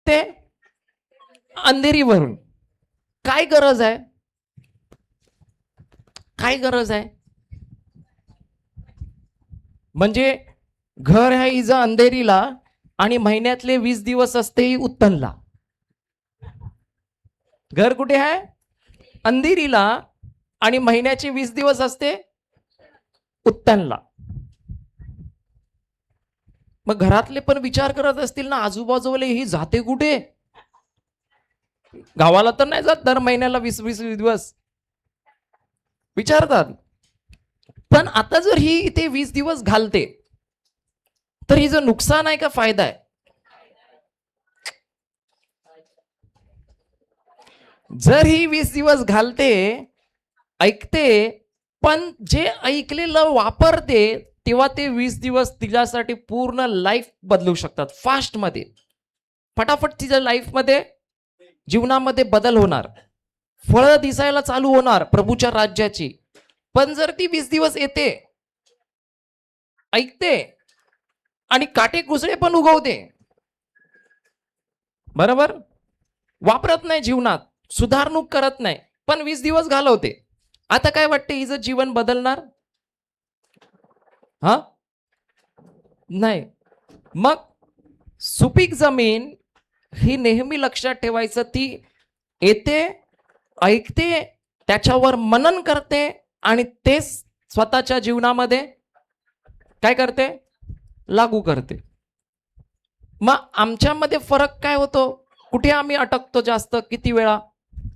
ते अंधेरीवरून. काय गरज आहे? काय गरज आहे? म्हणजे घर आहे इज अंधेरीला आणि महिन्यातले 20 दिवस असते उत्तनला. घर कुठे आहे? अंधेरीला आणि महिन्याचे 20 दिवस असते उत्तनला. मग घरातले पण विचार करत असतील ना, आजूबाजूले ही जाते कुठे? गावाला तर नाही जात दर महिन्याला 20-20 दिवस, विचारतात. पण आता जर ही इथे 20 दिवस घालते तर हिचं नुकसान आहे का फायदा आहे? जर ही 20 दिवस घालते, ऐकते, पण जे ऐकलेलं वापरते तेव्हा ते 20 दिवस तिच्यासाठी पूर्ण लाईफ बदलू शकतात. फास्ट मध्ये फटाफट तिच्या लाईफ मध्ये जीवनामध्ये बदल होणार, फळं दिसायला चालू होणार प्रभूच्या राज्याची. पण जर ती 20 दिवस येते, ऐकते आणि काटे कुसळे पण उगवते, बरोबर, वापरत नाही जीवनात, सुधारणूक करत नाही, पण 20 दिवस घालवते, आता काय वाटते हिचं जीवन बदलणार? हा, नाही. मग सुपीक जमीन ही नेहमी लक्षात ठेवायचं, ती येते, ऐकते, त्याच्यावर मनन करते आणि ते स्वतःच्या जीवनामध्ये काय करते? लागू करते. मग आमच्यामध्ये फरक काय होतो? कुठे आम्ही अटकतो जास्त? किती वेळा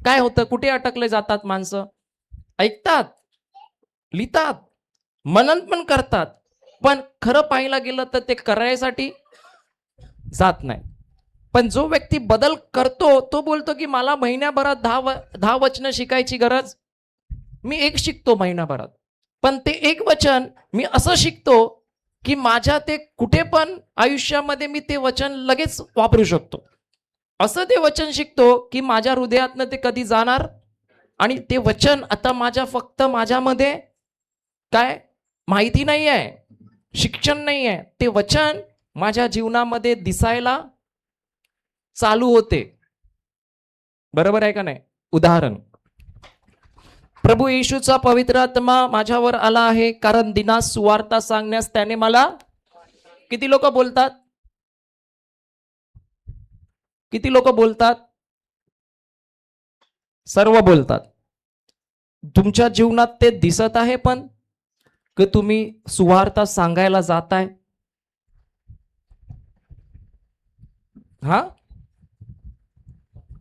काय होतं? कुठे अटकले जातात माणसं? ऐकतात, लिहितात, मनन पण करतात, पण खरं पाहायला गेलं तर ते करायसाठी जात नाही. पण जो व्यक्ती बदल करतो तो बोलतो की मला महिन्याभरात 10 वचनं शिकायची गरज, मी एक शिकतो महिनाभरात. पण ते एक वचन मी असं शिकतो की माझ्या ते कुठे पण आयुष्यामध्ये मी ते वचन लगेच वापरू शकतो. असं ते वचन शिकतो की माझ्या हृदयातनं ते कधी जाणार आणि ते वचन आता फक्त माझ्यामध्ये काय माहिती नाही आहे, शिक्षण नाही आहे, ते वचन माझ्या जीवनामध्ये दिसायला चालू होते. बरोबर आहे का नाही? उदाहरण, प्रभू येशूचा पवित्र आत्मा माझ्यावर आला आहे कारण दिनास सुवार्ता सांगण्यास त्याने मला. किती लोक बोलतात? किती लोक बोलतात? सर्व बोलतात. तुमच्या जीवनात ते दिसत आहे पण की तुम्ही सुवार्ता सांगायला जाताय? हा,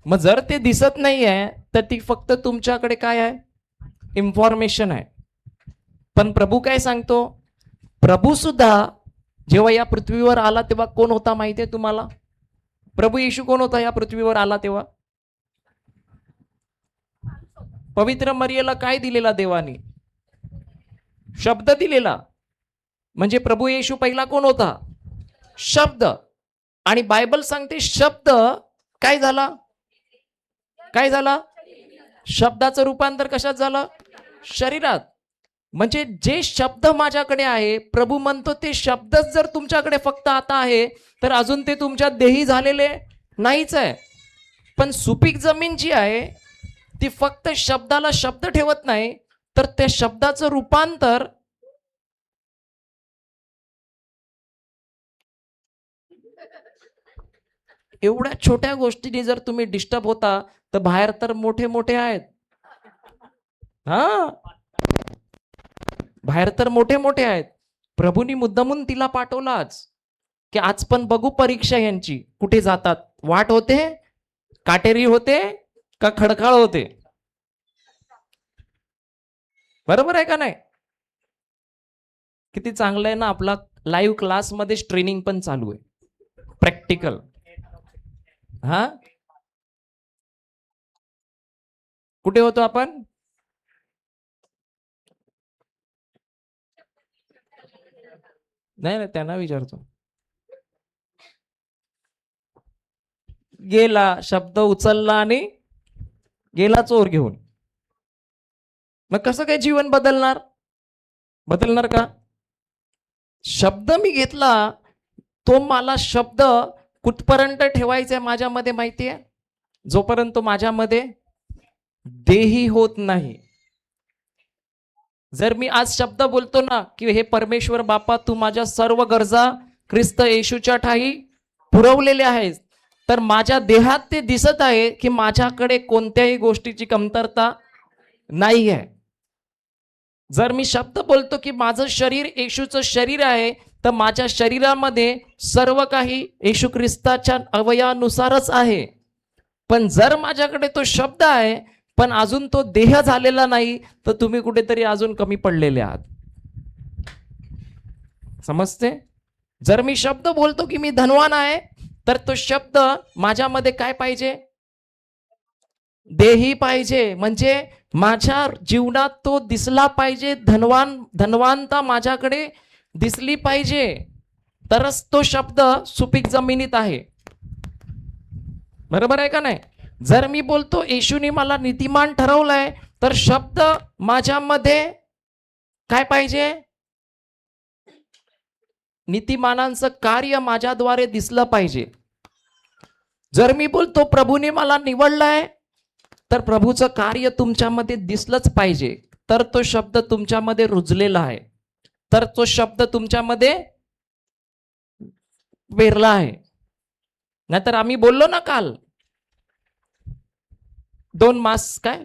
मग जर ते दिसत नाहीये तर ती फक्त तुमच्याकडे काय आहे? इन्फॉर्मेशन आहे. पण प्रभू काय सांगतो? प्रभू सुद्धा जेव्हा या पृथ्वीवर आला तेव्हा कोण होता माहितीये तुम्हाला? प्रभू येशू कोण होता या पृथ्वीवर आला तेव्हा? पवित्र मरियेला काय दिलेला देवाने? शब्द दिलेला. म्हणजे प्रभू येशू पहिला कोण होता? शब्द. आणि बायबल सांगते शब्द काय झाला? काय झाला? शब्दाचं रूपांतर कशात झालं? शरीरात. म्हणजे जे शब्द माझ्याकडे आहे, प्रभू म्हणतो ते शब्दच जर तुमच्याकडे फक्त आता आहे तर अजून ते तुमच्या देही झालेले नाहीच आहे. पण सुपीक जमीन जी आहे ती फक्त शब्दाला शब्द ठेवत नाही तर त्या शब्दाचं रूपांतर एवढ्या छोट्या गोष्टीने जर तुम्ही डिस्टर्ब होता तर बाहेर तर मोठे मोठे आहेत. हा, बाहेर तर मोठे मोठे आहेत. प्रभूंनी मुद्दामून तिला पाठवलं आज की आज पण बघू परीक्षा यांची कुठे जातात. वाट होते, काटेरी होते का खडकाळ होते? बरोबर आहे का नाही? किती चांगलं आहे ना, आपला लाईव्ह क्लास मध्ये ट्रेनिंग पण चालू आहे, प्रॅक्टिकल. हा, कुठे होतो आपण? नाही नाही, त्यांना विचारतो. गेला, शब्द उचलला आणि गेला चोर घेऊन. मग कसं काय जीवन बदलणार? बदलणार का? शब्द मी घेतला, तो मला शब्द कुठपर्यंत ठेवायचंय माझ्यामध्ये माहितीये? जोपर्यंत तो माझ्यामध्ये देही होत नाही. जर मी आज शब्द बोलतो ना की हे परमेश्वर बापा तू माझ्या सर्व गरजा ख्रिस्त येशूच्या ठाई पुरवलेल्या आहेत, तर माझ्या देहात ते दिसत आहे की माझ्याकडे कोणत्याही गोष्टीची कमतरता नाही आहे. जर मी शब्द बोलतो की माझं शरीर येशूचं शरीर आहे, तर माझ्या शरीरामध्ये सर्व काही येशू ख्रिस्ताच्या अवयानुसारच आहे. पण जर माझ्याकडे तो शब्द आहे पण अजून तो देह झालेला नाही, तर तुम्ही कुठेतरी अजून कमी पडलेले आहात. समजते? जर मी शब्द बोलतो की मी धनवान आहे, तर तो शब्द माझ्यामध्ये काय पाहिजे? देही पाहिजे. म्हणजे माझ्या जीवनात तो दिसला पाहिजे. धनवानता माझ्याकडे दिसली पाहिजे, तरच तो शब्द सुपीक जमिनीत आहे. बरोबर आहे का नाही? जर मी बोलतो येशूने मला नीतिमान ठरवलंय, तर शब्द माझ्यामध्ये काय पाहिजे? नीतिमानांचं कार्य माझ्याद्वारे दिसलं पाहिजे. जर मी बोलतो प्रभूने मला निवडलंय, तर प्रभूचं कार्य तुमच्यामध्ये दिसलंच पाहिजे, तर तो शब्द तुमच्यामध्ये रुजलेला आहे, तर तो शब्द तुमच्यामध्ये पेरला आहे. नाहीतर आम्ही बोललो ना काल, 2 मास काय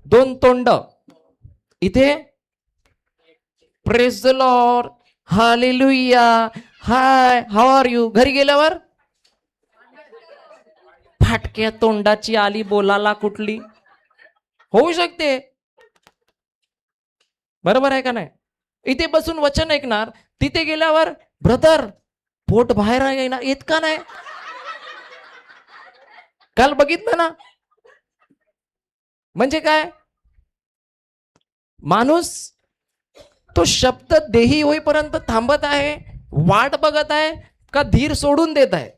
2 तोंड. इथे praise the Lord, hallelujah, high, how are you. घरी गेल्यावर फाटक्या तोंडाची आली बोलाला कुठली होऊ शकते. बरोबर आहे का नाही? इथे बसून वचन ऐकणार, तिथे गेल्यावर ब्रदर पोट बाहेर येणार, येत का नाही? काल बघितलं ना. म्हणजे काय? माणूस तो शब्द देही होईपर्यंत थांबत आहे, वाट बघत आहे, का धीर सोडून देत आहे?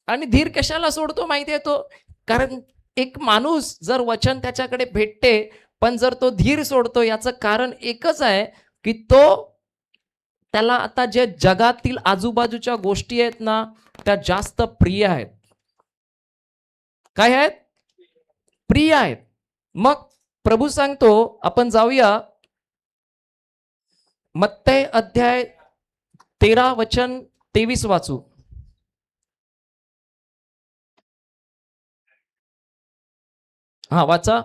आणि धीर कशाला सोडतो माहिती आहे तो? कारण एक माणूस जर वचन त्याच्याकडे भेटते, पण जर तो धीर सोडतो, याचं कारण एकच आहे की तो त्याला आता जे जगातील आजूबाजूच्या गोष्टी आहेत ना, त्या जास्त प्रिय आहेत. काय आहेत? प्रिय आहेत. मग प्रभू सांगतो, आपण जाऊया मत्तै अध्याय 13 वचन 23 वाचू. हा वाचा.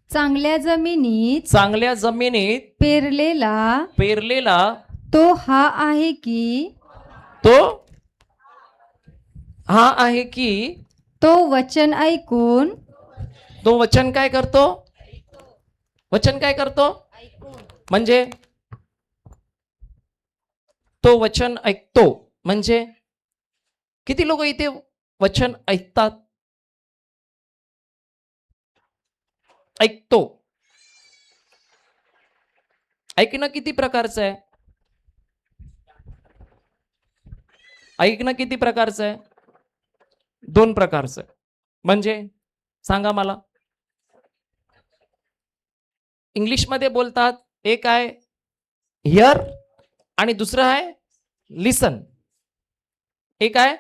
चांगल्या जमिनीत चांगल्या जमिनीत पेरलेला तो हा आहे की तो हा आहे की तो वचन ऐकून तो वचन काय करतो? वचन काय करतो? म्हणजे तो वचन ऐकतो. म्हणजे किती लोक इथे वचन ऐकतात? ऐकतो. ऐकणं किती प्रकारचं आहे? ऐकणं किती प्रकारचं आहे? 2 प्रकारचं. म्हणजे सांगा मला. इंग्लिशमध्ये बोलतात, एक आहे हिअर आणि दुसरं आहे लिसन. एक आहे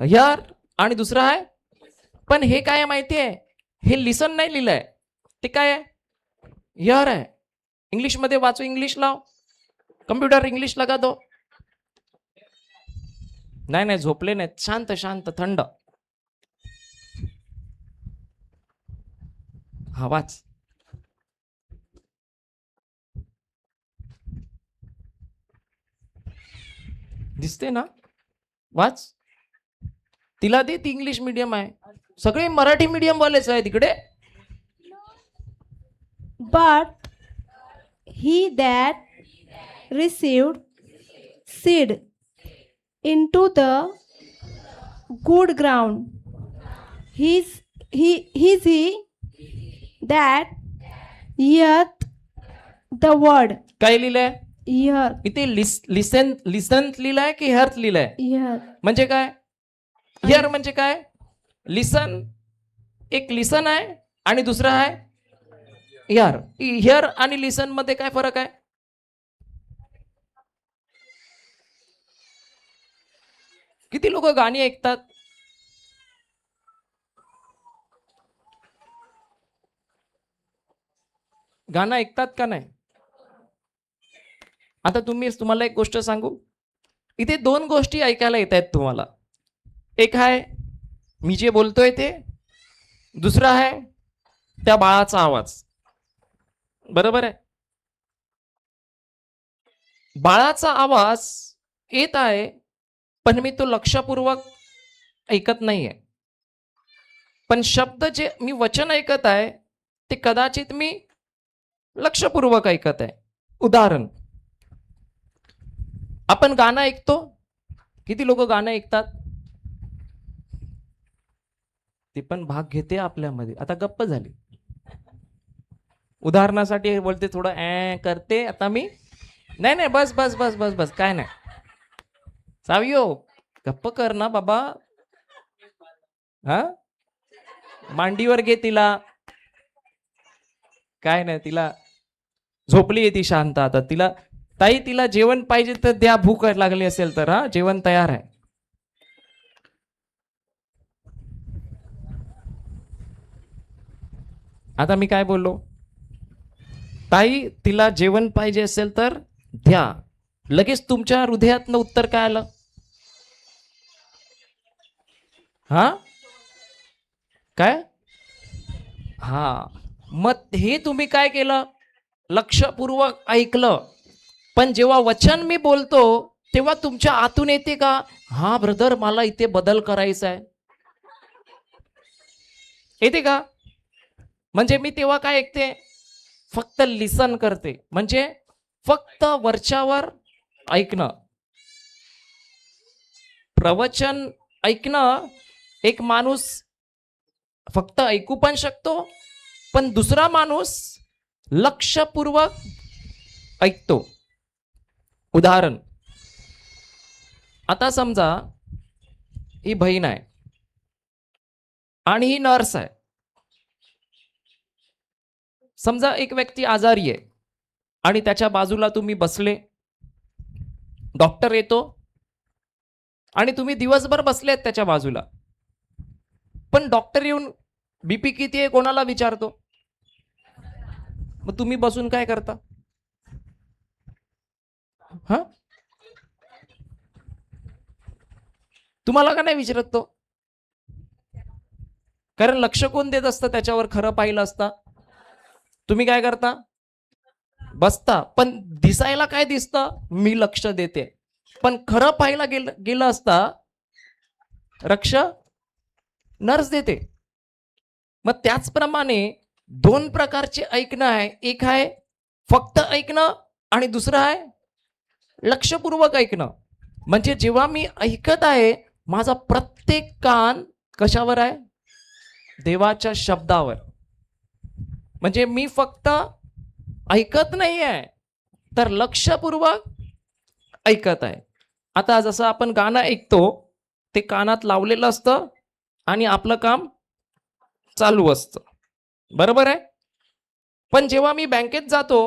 हिअर आणि दुसरं आहे, पण हे काय आहे माहिती आहे? हे लिसन नाही लिहिलंय, ते काय आहे? हिअर आहे. इंग्लिशमध्ये वाचू, इंग्लिश लाव, कम्प्युटर इंग्लिश लगा दो. नाही नाही, झोपले नाहीत, शांत शांत थंड. हा वाच. दिसते ना? वाच. तिला दे, ती इंग्लिश मीडियम आहे, सगळे मराठी मीडियम वालेच आहे तिकडे. But he that received seed into the good ground, he that heareth the word. काय लिहिलंय Hear, इथे? लिसन लिहिलंय की हर्थ लिहिलंय? hear. म्हणजे काय? हिअर म्हणजे काय? लिसन, एक लिसन आहे आणि दुसरं आहे हिअर. हिअर आणि लिसन मध्ये काय फरक आहे? किती लोक गाणी ऐकतात? गाणं ऐकतात का नाही? आता तुम्हाला एक गोष्ट सांगू. इथे दोन गोष्टी ऐकायला येत आहेत तुम्हाला. एक आहे मी जे बोलतोय ते, दुसरा आहे त्या बाळाचा आवाज. बरोबर आहे? बाळाचा आवाज येत आहे, पण मी तो लक्षपूर्वक ऐकत नाहीये. पण शब्द जे मी वचन ऐकत आहे ते कदाचित मी लक्षपूर्वक ऐकत आहे. उदाहरण, आपण गाणं ऐकतो. किती लोक गाणं ऐकतात? ती पण भाग घेते आपल्यामध्ये. आता गप्प झाली. उदाहरणासाठी बोलते, थोडं करते. आता मी नाही नाही, बस बस बस बस बस, काय नाही. सावियो, गप्प कर ना बाबा. हा, मांडीवर घे तिला. काय नाही, तिला झोपली आहे ती शांत. आता तिला, ताई तिला जेवण पाहिजे तर द्या, भूक लागली असेल तर. हा, जेवण तयार आहे. आता मी काय बोललो? ताई तिला जेवण पाहिजे असेल तर द्या. लगेच तुमच्या हृदयातनं उत्तर काय आलं? हा, काय? हा, मग हे तुम्ही काय केलं? लक्षपूर्वक ऐकलं. पण जेव्हा वचन मी बोलतो तेव्हा तुमच्या आतून येते का, हा ब्रदर मला इथे बदल करायचा आहे? येते का? म्हणजे मी तेव्हा काय ऐकते? फक्त लिसन करते. म्हणजे फक्त वरच्यावर ऐकणं. प्रवचन ऐकणं, एक माणूस फक्त ऐकू पण शकतो, पण दुसरा माणूस लक्षपूर्वक ऐकतो. उदाहरण, आता समजा ही बहीण आहे आणि ही नर्स आहे. समजा एक व्यक्ती आजारी आहे आणि त्याच्या बाजूला तुम्ही बसले. डॉक्टर येतो आणि तुम्ही दिवसभर बसलेत त्याच्या बाजूला. पण डॉक्टर येऊन बीपी किती आहे कोणाला विचारतो? मग तुम्ही बसून काय करता? हा, तुम्हाला का नाही विचारत तो? कारण लक्ष कोण देत असतं त्याच्यावर? खरं पाहिलं असता तुम्ही काय करता? बसता. पण दिसायला काय दिसतं? मी लक्ष देते. पण खरं पाहायला गेलं असता रक्ष नर्स देते. मग त्याचप्रमाणे दोन प्रकारचे ऐकणं आहे. एक आहे फक्त ऐकणं आणि दुसरं आहे लक्षपूर्वक ऐकणं. म्हणजे जेव्हा मी ऐकत आहे, माझा प्रत्येक कान कशावर आहे? देवाच्या शब्दावर. म्हणजे मी फक्त ऐकत नाही आहे, तर लक्षपूर्वक ऐकत आहे. आता जसं आपण गाणं ऐकतो, ते कानात लावलेलं असतं आणि आपलं काम चालू असतं. बरोबर आहे? पण जेव्हा मी बँकेत जातो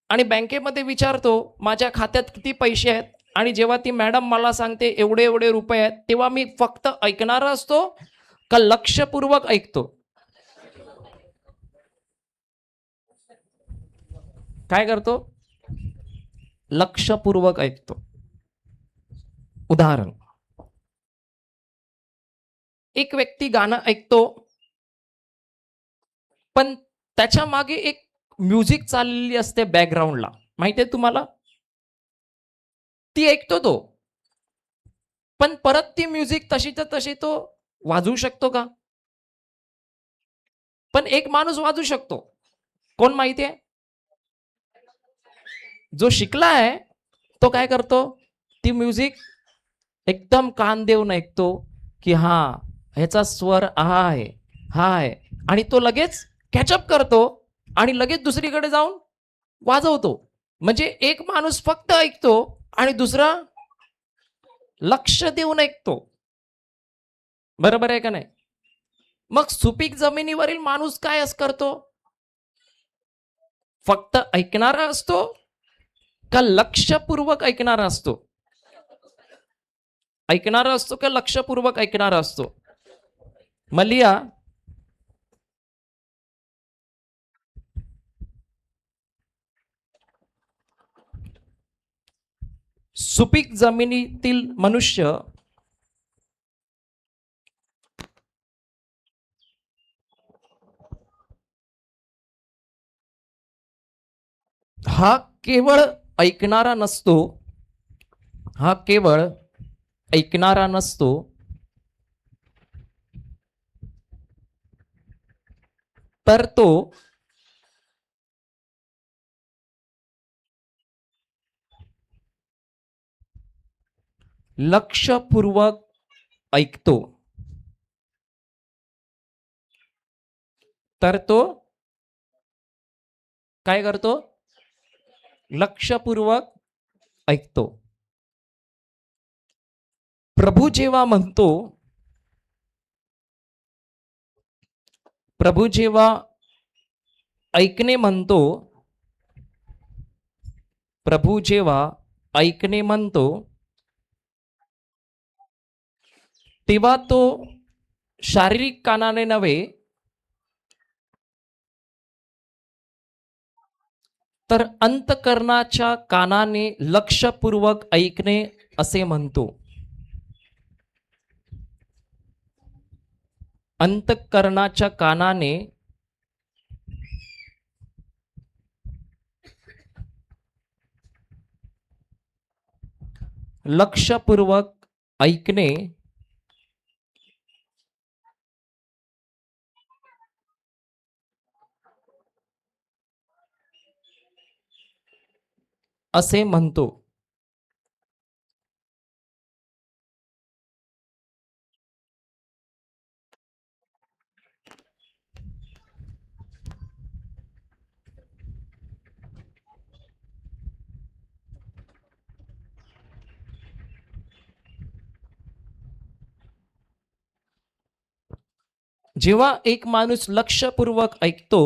आणि बँकेमध्ये विचारतो माझ्या खात्यात किती पैसे आहेत, आणि जेव्हा ती मॅडम मला सांगते एवढे एवढे रुपये आहेत, तेव्हा मी फक्त ऐकणारा असतो का लक्षपूर्वक ऐकतो? काय करतो? लक्षपूर्वक ऐकतो. उदाहरण, एक व्यक्ती गाणं ऐकतो, पण त्याच्या मागे एक म्युझिक चाललेली असते बॅकग्राऊंडला. माहितीये तुम्हाला? ती ऐकतो तो, पण परत ती म्युझिक तशीच्या तशी तो वाजवू शकतो का? पण एक माणूस वाजवू शकतो. कोण माहितीये? जो शिकला आहे तो काय करतो? ती म्युझिक एकदम कान देऊन ऐकतो की हा, ह्याचा स्वर हा आहे, हा आहे, आणि तो लगेच कॅचअप करतो आणि लगेच दुसरीकडे जाऊन वाजवतो. म्हणजे एक माणूस फक्त ऐकतो आणि दुसरा लक्ष देऊन ऐकतो. बरोबर आहे का नाही? मग सुपीक जमिनीवरील माणूस काय करतो? फक्त ऐकणारा असतो का लक्षपूर्वक ऐकणारा असतो? ऐकणारा असतो का लक्षपूर्वक ऐकणारा असतो? मलिया, सुपीक जमिनीतील मनुष्य हा केवळ ऐकणारा नसतो, हा केवळ ऐकणारा नसतो, तर तो लक्षपूर्वक ऐकतो, तर तो काय करतो? लक्षपूर्वक ऐकतो. प्रभू जेव्हा म्हणतो, प्रभू जेव्हा ऐकणे म्हणतो, प्रभू जेव्हा ऐकणे म्हणतो, तेव्हा तो शारीरिक कानाने नव्हे, तर अंतकरणाच्या कानाने लक्षपूर्वक ऐकणे असे म्हणतो. अंतकरणाच्या कानाने लक्षपूर्वक ऐकणे असे म्हणतो. जेव्हा एक माणूस लक्षपूर्वक ऐकतो,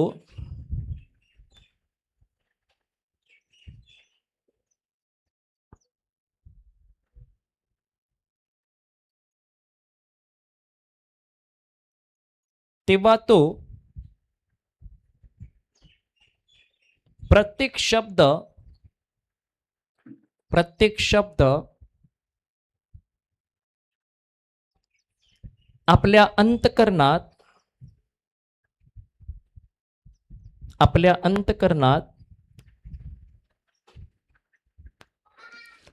तेव्हा तो प्रत्येक शब्द आपल्या अंतकरणात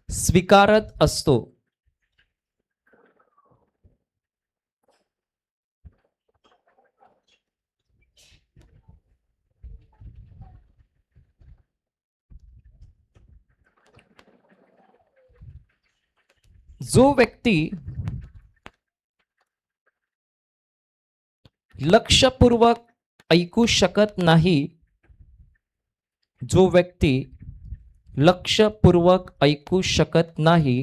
स्वीकारत असतो. जो व्यक्ती लक्षपूर्वक ऐकू शकत नाही, जो व्यक्ती लक्षपूर्वक ऐकू शकत नाही,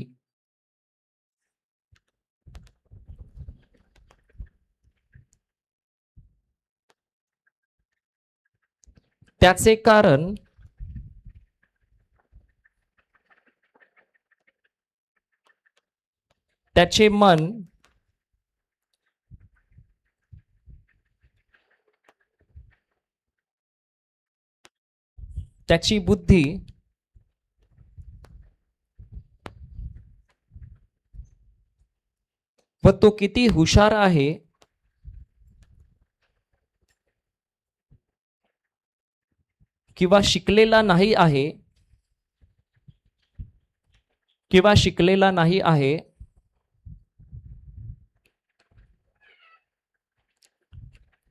त्याचे कारण त्याचे मन त्याची बुद्धी व तो किती हुशार आहे किंवा शिकलेला नाही आहे,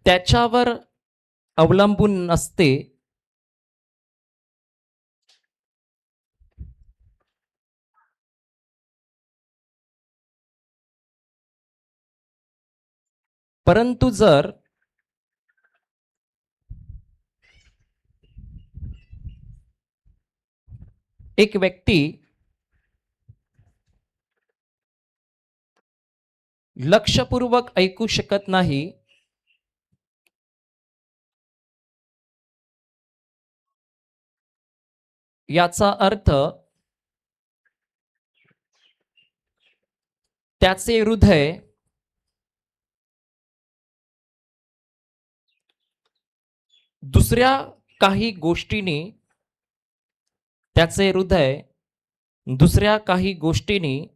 त्याच्यावर अवलंबून नसते, परंतु जर एक व्यक्ती लक्षपूर्वक ऐकू शकत नाही, याचा अर्थ त्याचे हृदय दुसऱ्या काही गोष्टींनी त्याचे हृदय दुसऱ्या काही गोष्टींनी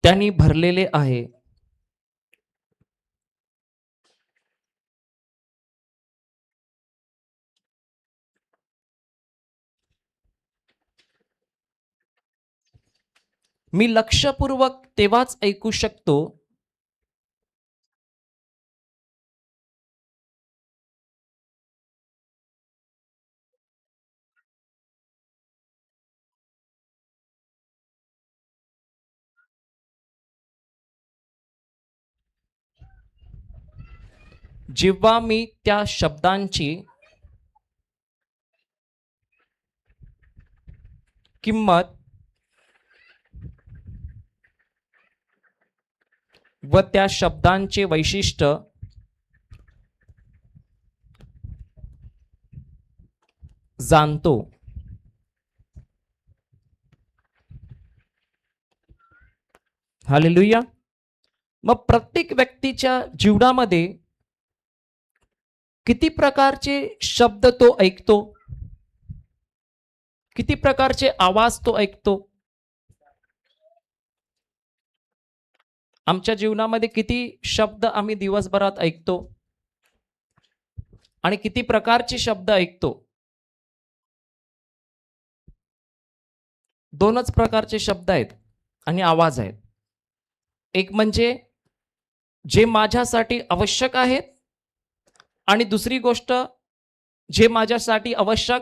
त्यांनी भरलेले आहे. मी लक्षपूर्वक तेव्हाच ऐकू शकतो जेव्हा मी त्या शब्दांची किंमत व त्या शब्दांचे वैशिष्ट्य जाणतो. हालेलुया. मग प्रत्येक व्यक्तीच्या जीवनामध्ये किती प्रकारचे शब्द तो ऐकतो, किती प्रकारचे आवाज तो ऐकतो. आमच्या जीवनामध्ये किती शब्द आम्ही दिवसभरात ऐकतो आणि किती प्रकारचे शब्द ऐकतो. दोनच प्रकारचे शब्द आहेत आणि आवाज आहेत. एक म्हणजे जे माझ्यासाठी आवश्यक आहेत आणि दुसरी गोष्ट जे माझ्यासाठी आवश्यक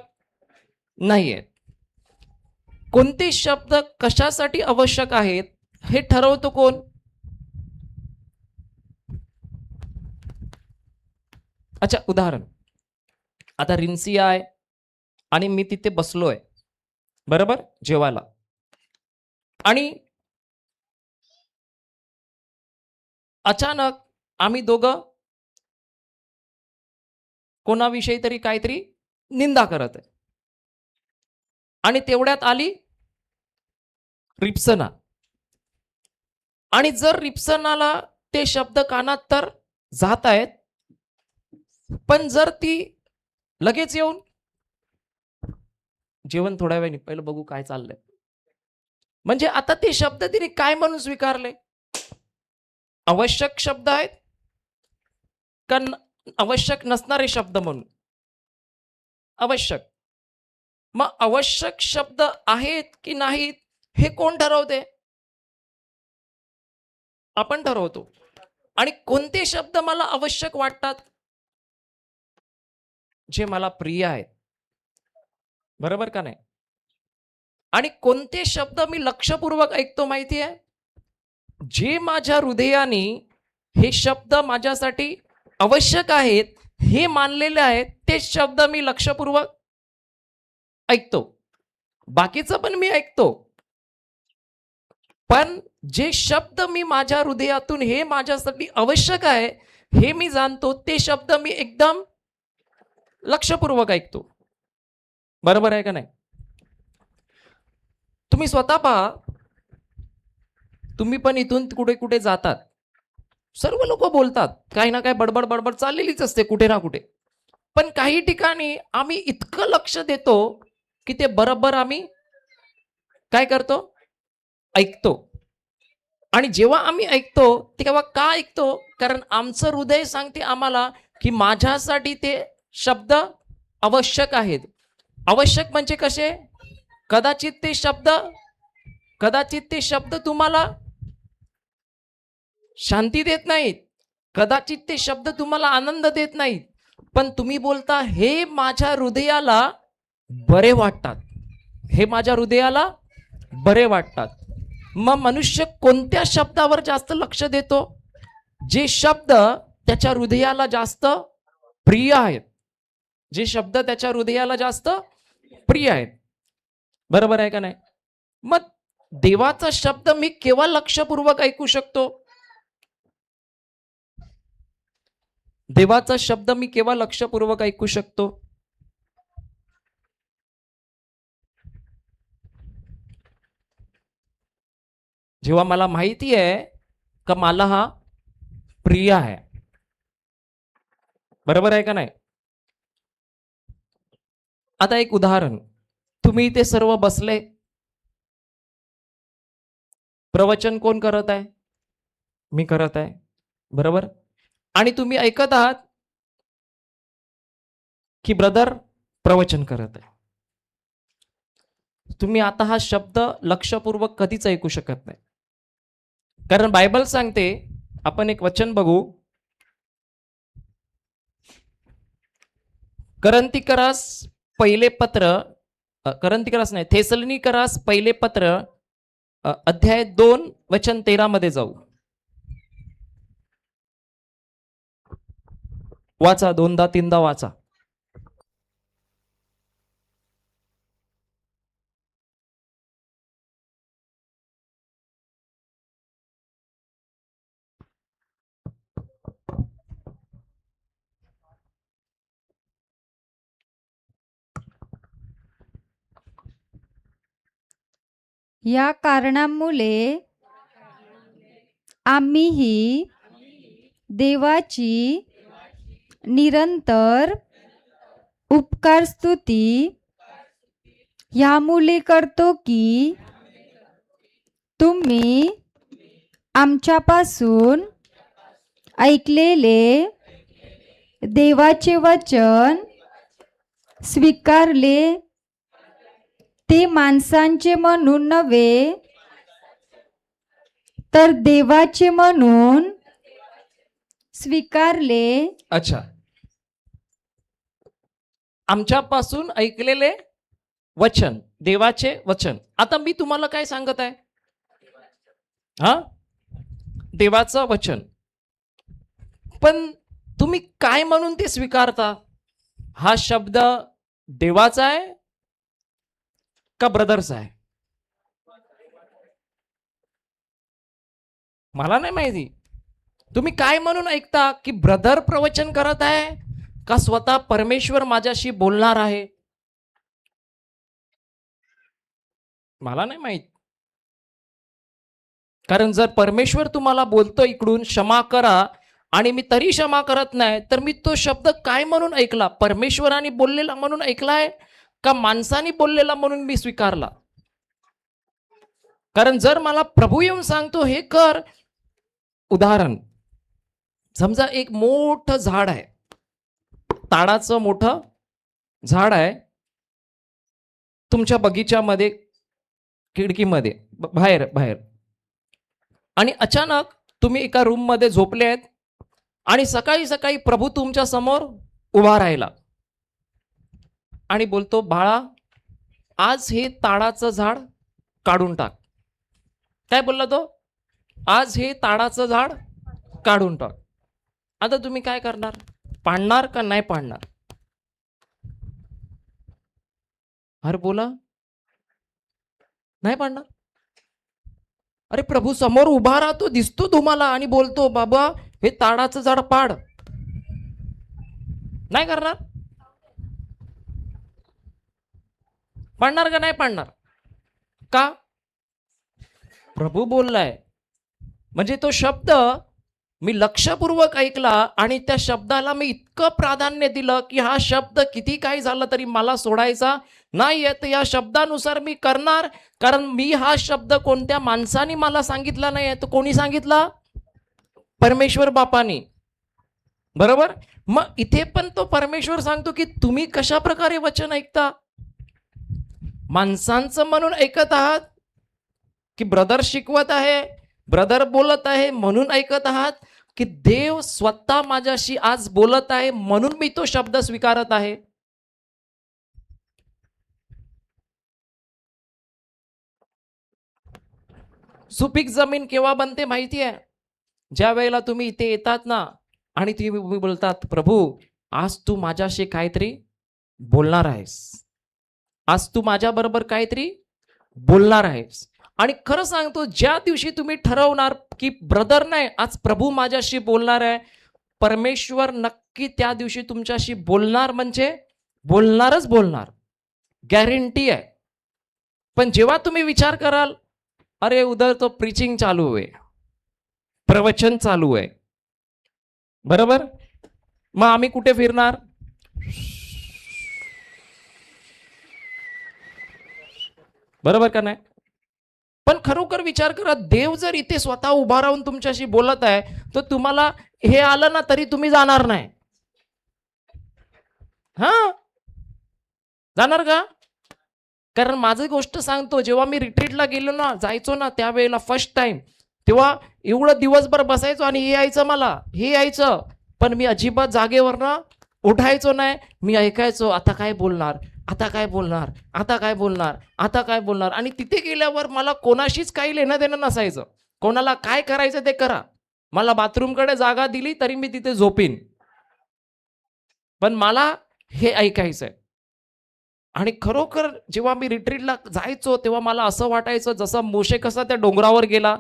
नाही आहेत. कोणते शब्द कशासाठी आवश्यक आहेत हे ठरवतो कोण? अच्छा, उदाहरण, आता रिन्सी आहे आणि मी तिथे बसलोय बरोबर जेवायला, आणि अचानक आम्ही दोघं कोणाविषयी तरी काहीतरी निंदा करत आहे आणि तेवढ्यात आली रिप्सना, आणि जर रिप्सनाला ते शब्द कानात तर जात आहेत, पण जर ती लगेच येऊन जेवण थोड्या वेळाने पहिलं बघू काय चाललंय, म्हणजे आता ते शब्द तिने काय म्हणून स्वीकारले? आवश्यक शब्द आहेत का आवश्यक नसणारे शब्द म्हणून? आवश्यक. मग आवश्यक शब्द आहेत की नाहीत हे कोण ठरवते? आपण ठरवतो. आणि कोणते शब्द मला आवश्यक वाटतात? जे मला प्रिय आहेत, बरोबर का नाही? आणि कोणते शब्द मी लक्षपूर्वक ऐकतो माहिती आहे? जे माझ्या हृदयाने हे शब्द माझ्यासाठी आवश्यक आहेत हे मानलेले आहेत, ते शब्द मी लक्षपूर्वक ऐकतो. बाकीचं पण मी ऐकतो, पण जे शब्द मी माझ्या हृदयातून हे माझ्यासाठी आवश्यक आहे हे मी जाणतो, ते शब्द मी एकदम लक्षपूर्वक ऐकतो. बरोबर आहे का नाही? तुम्ही स्वतः पहा, तुम्ही पण इथून कुठे कुठे जातात, सर्व लोक बोलतात, काही ना काही बडबड बडबड चाललेलीच असते कुठे ना कुठे, पण काही ठिकाणी आम्ही इतकं लक्ष देतो की ते बरोबर आम्ही काय करतो? ऐकतो. आणि जेव्हा आम्ही ऐकतो तेव्हा का ऐकतो? कारण आमचं हृदय सांगते आम्हाला की माझ्यासाठी ते शब्द आवश्यक आहेत. आवश्यक म्हणजे कसे? कदाचित ते शब्द तुम्हाला शांती देत नाहीत, कदाचित ते शब्द तुम्हाला आनंद देत नाहीत, पण तुम्ही बोलता हे माझ्या हृदयाला बरे वाटतात, हे माझ्या हृदयाला बरे वाटतात. मग मनुष्य कोणत्या शब्दावर जास्त लक्ष देतो? जे शब्द त्याच्या हृदयाला जास्त प्रिय आहेत, जे शब्द त्याच्या हृदयाला जास्त प्रिय आहेत. बरोबर आहे का नाही? मग देवाचा शब्द मी केव्हा लक्षपूर्वक ऐकू शकतो? देवाचा शब्द मी केव्हा लक्षपूर्वक ऐकू शकतो? जेव्हा मला माहिती आहे का मला हा प्रिय आहे. बरोबर आहे का नाही? आता एक उदाहरण, तुम्ही इथे सर्व बसले, प्रवचन कोण करत आहे? मी करत आहे, बरोबर? आणि तुम्ही ऐकत आहात की ब्रदर प्रवचन करत आहे. तुम्ही आता हा शब्द लक्षपूर्वक कधीच ऐकू शकत नाही, कारण बायबल सांगते, आपण एक वचन बघू, करंथीकरास पहिले पत्र, करंथीकरास नाही, थेसलनीकरास पहिले पत्र अध्याय 2 वचन 13 मध्ये जाऊ. वाचा, दोनदा तीनदा वाचा. या कारणामुळे आम्हीही देवाची निरंतर उपकार स्तुती ह्यामुळे करतो की तुम्ही आमच्यापासून ऐकलेले देवाचे वचन स्वीकारले, ते माणसांचे म्हणून नव्हे तर देवाचे म्हणून स्वीकारले. अच्छा, आमच्यापासून ऐकलेले वचन, देवाचे वचन. आता मी तुम्हाला काय सांगत आहे? हा, देवाचं वचन. पण तुम्ही काय म्हणून ते स्वीकारता? हा शब्द देवाचा आहे का ब्रदरचा आहे? मला नाही माहिती. तुम्ही काय म्हणून ऐकता? की ब्रदर प्रवचन करत आहे का स्वतः परमेश्वर माझ्याशी बोलणार आहे? मला नाही माहित. कारण जर परमेश्वर तुम्हाला बोलतो इकडून क्षमा करा आणि मी तरी क्षमा करत नाही, तर मी तो शब्द काय म्हणून ऐकला? परमेश्वराने बोललेला म्हणून ऐकलाय का माणसाने बोललेला म्हणून मी स्वीकारला? कारण जर मला प्रभू येऊन सांगतो हे कर, उदाहरण समजा एक मोठं झाड आहे, ताडाचं मोठं झाड आहे तुमच्या बगीच्यामध्ये, खिडकीमध्ये, बाहेर बाहेर, आणि अचानक तुम्ही एका रूम मध्ये झोपले आहेत आणि सकाळी सकाळी प्रभू तुमच्या समोर उभा राहिला आणि बोलतो, बाळा आज हे ताडाचं झाड काढून टाक. काय बोलला तो? आज हे ताडाचं झाड काढून टाक. आता तुम्ही काय करणार? पाडणार का नाही पाडणार? अरे बोला, नाही पाडणार. अरे प्रभू समोर उभा राहतो, दिसतो तुम्हाला आणि बोलतो, बाबा हे ताडाचं झाड पाड. नाही करणार? पाडणार का नाही पाडणार? का? प्रभू बोललाय म्हणजे तो शब्द मी लक्षपूर्वक ऐकला आणि त्या शब्दाला मी इतकं प्राधान्य दिलं की हा शब्द किती काही झालं तरी मला सोडायचा नाही आहे. तर या शब्दानुसार मी करणार, कारण मी हा शब्द कोणत्या माणसाने मला सांगितला नाही आहे, तर कोणी सांगितला? परमेश्वर बापानी. बरोबर? मग इथे पण तो परमेश्वर सांगतो की तुम्ही कशा प्रकारे वचन ऐकता? माणसांचं म्हणून ऐकत आहात की ब्रदर शिकवत आहे, ब्रदर बोलत आहे म्हणून ऐकत आहात, की देव स्वतः माझ्याशी आज बोलत आहे म्हणून मी तो शब्द स्वीकारत आहे? सुपीक जमीन केव्हा बनते माहिती आहे? ज्या वेळेला तुम्ही इथे येतात ना आणि तुम्ही बोलतात, प्रभू आज तू माझ्याशी काहीतरी बोलणार आहेस, आज तू माझ्या बरोबर काहीतरी बोलणार आहेस. आणि खरं सांगतो, ज्या दिवशी तुम्ही ठरवणार की ब्रदर नाही, आज प्रभू माझ्याशी बोलणार आहे, परमेश्वर नक्की त्या दिवशी तुमच्याशी बोलणार, म्हणजे बोलणारच बोलणार, गॅरंटी आहे. पण जेव्हा तुम्ही विचार कराल अरे उधर तो प्रीचिंग चालू आहे, प्रवचन चालू आहे, बरोबर. मग आम्ही कुठे फिरणार? बरोबर का नाही? पण खरोखर विचार करा, देव जर इथे स्वतः उभा राहून तुमच्याशी बोलत आहे, तर तुम्हाला हे आलं ना तरी तुम्ही जाणार नाही. हा, जाणार का? कारण माझी गोष्ट सांगतो, जेव्हा मी रिट्रीटला गेलो ना, जायचो ना त्यावेळेला फर्स्ट टाइम, तेव्हा एवढं दिवसभर बसायचो आणि हे यायचं, मला हे यायचं, पण मी अजिबात जागेवरनं उठायचो नाही. मी ऐकायचो, आता काय बोलणार, आता काय बोलणार, आता काय बोलणार, आता काय बोलणार. आणि तिथे गेल्यावर मला कोणाशीच काही लेणं देणं नसायचं. कोणाला काय करायचं ते करा, मला बाथरूमकडे जागा दिली तरी मी तिथे झोपीन, पण मला हे ऐकायचंय. आणि खरोखर जेव्हा मी रिट्रीटला जायचो तेव्हा मला असं वाटायचं, जसं मोशे कसा त्या डोंगरावर गेला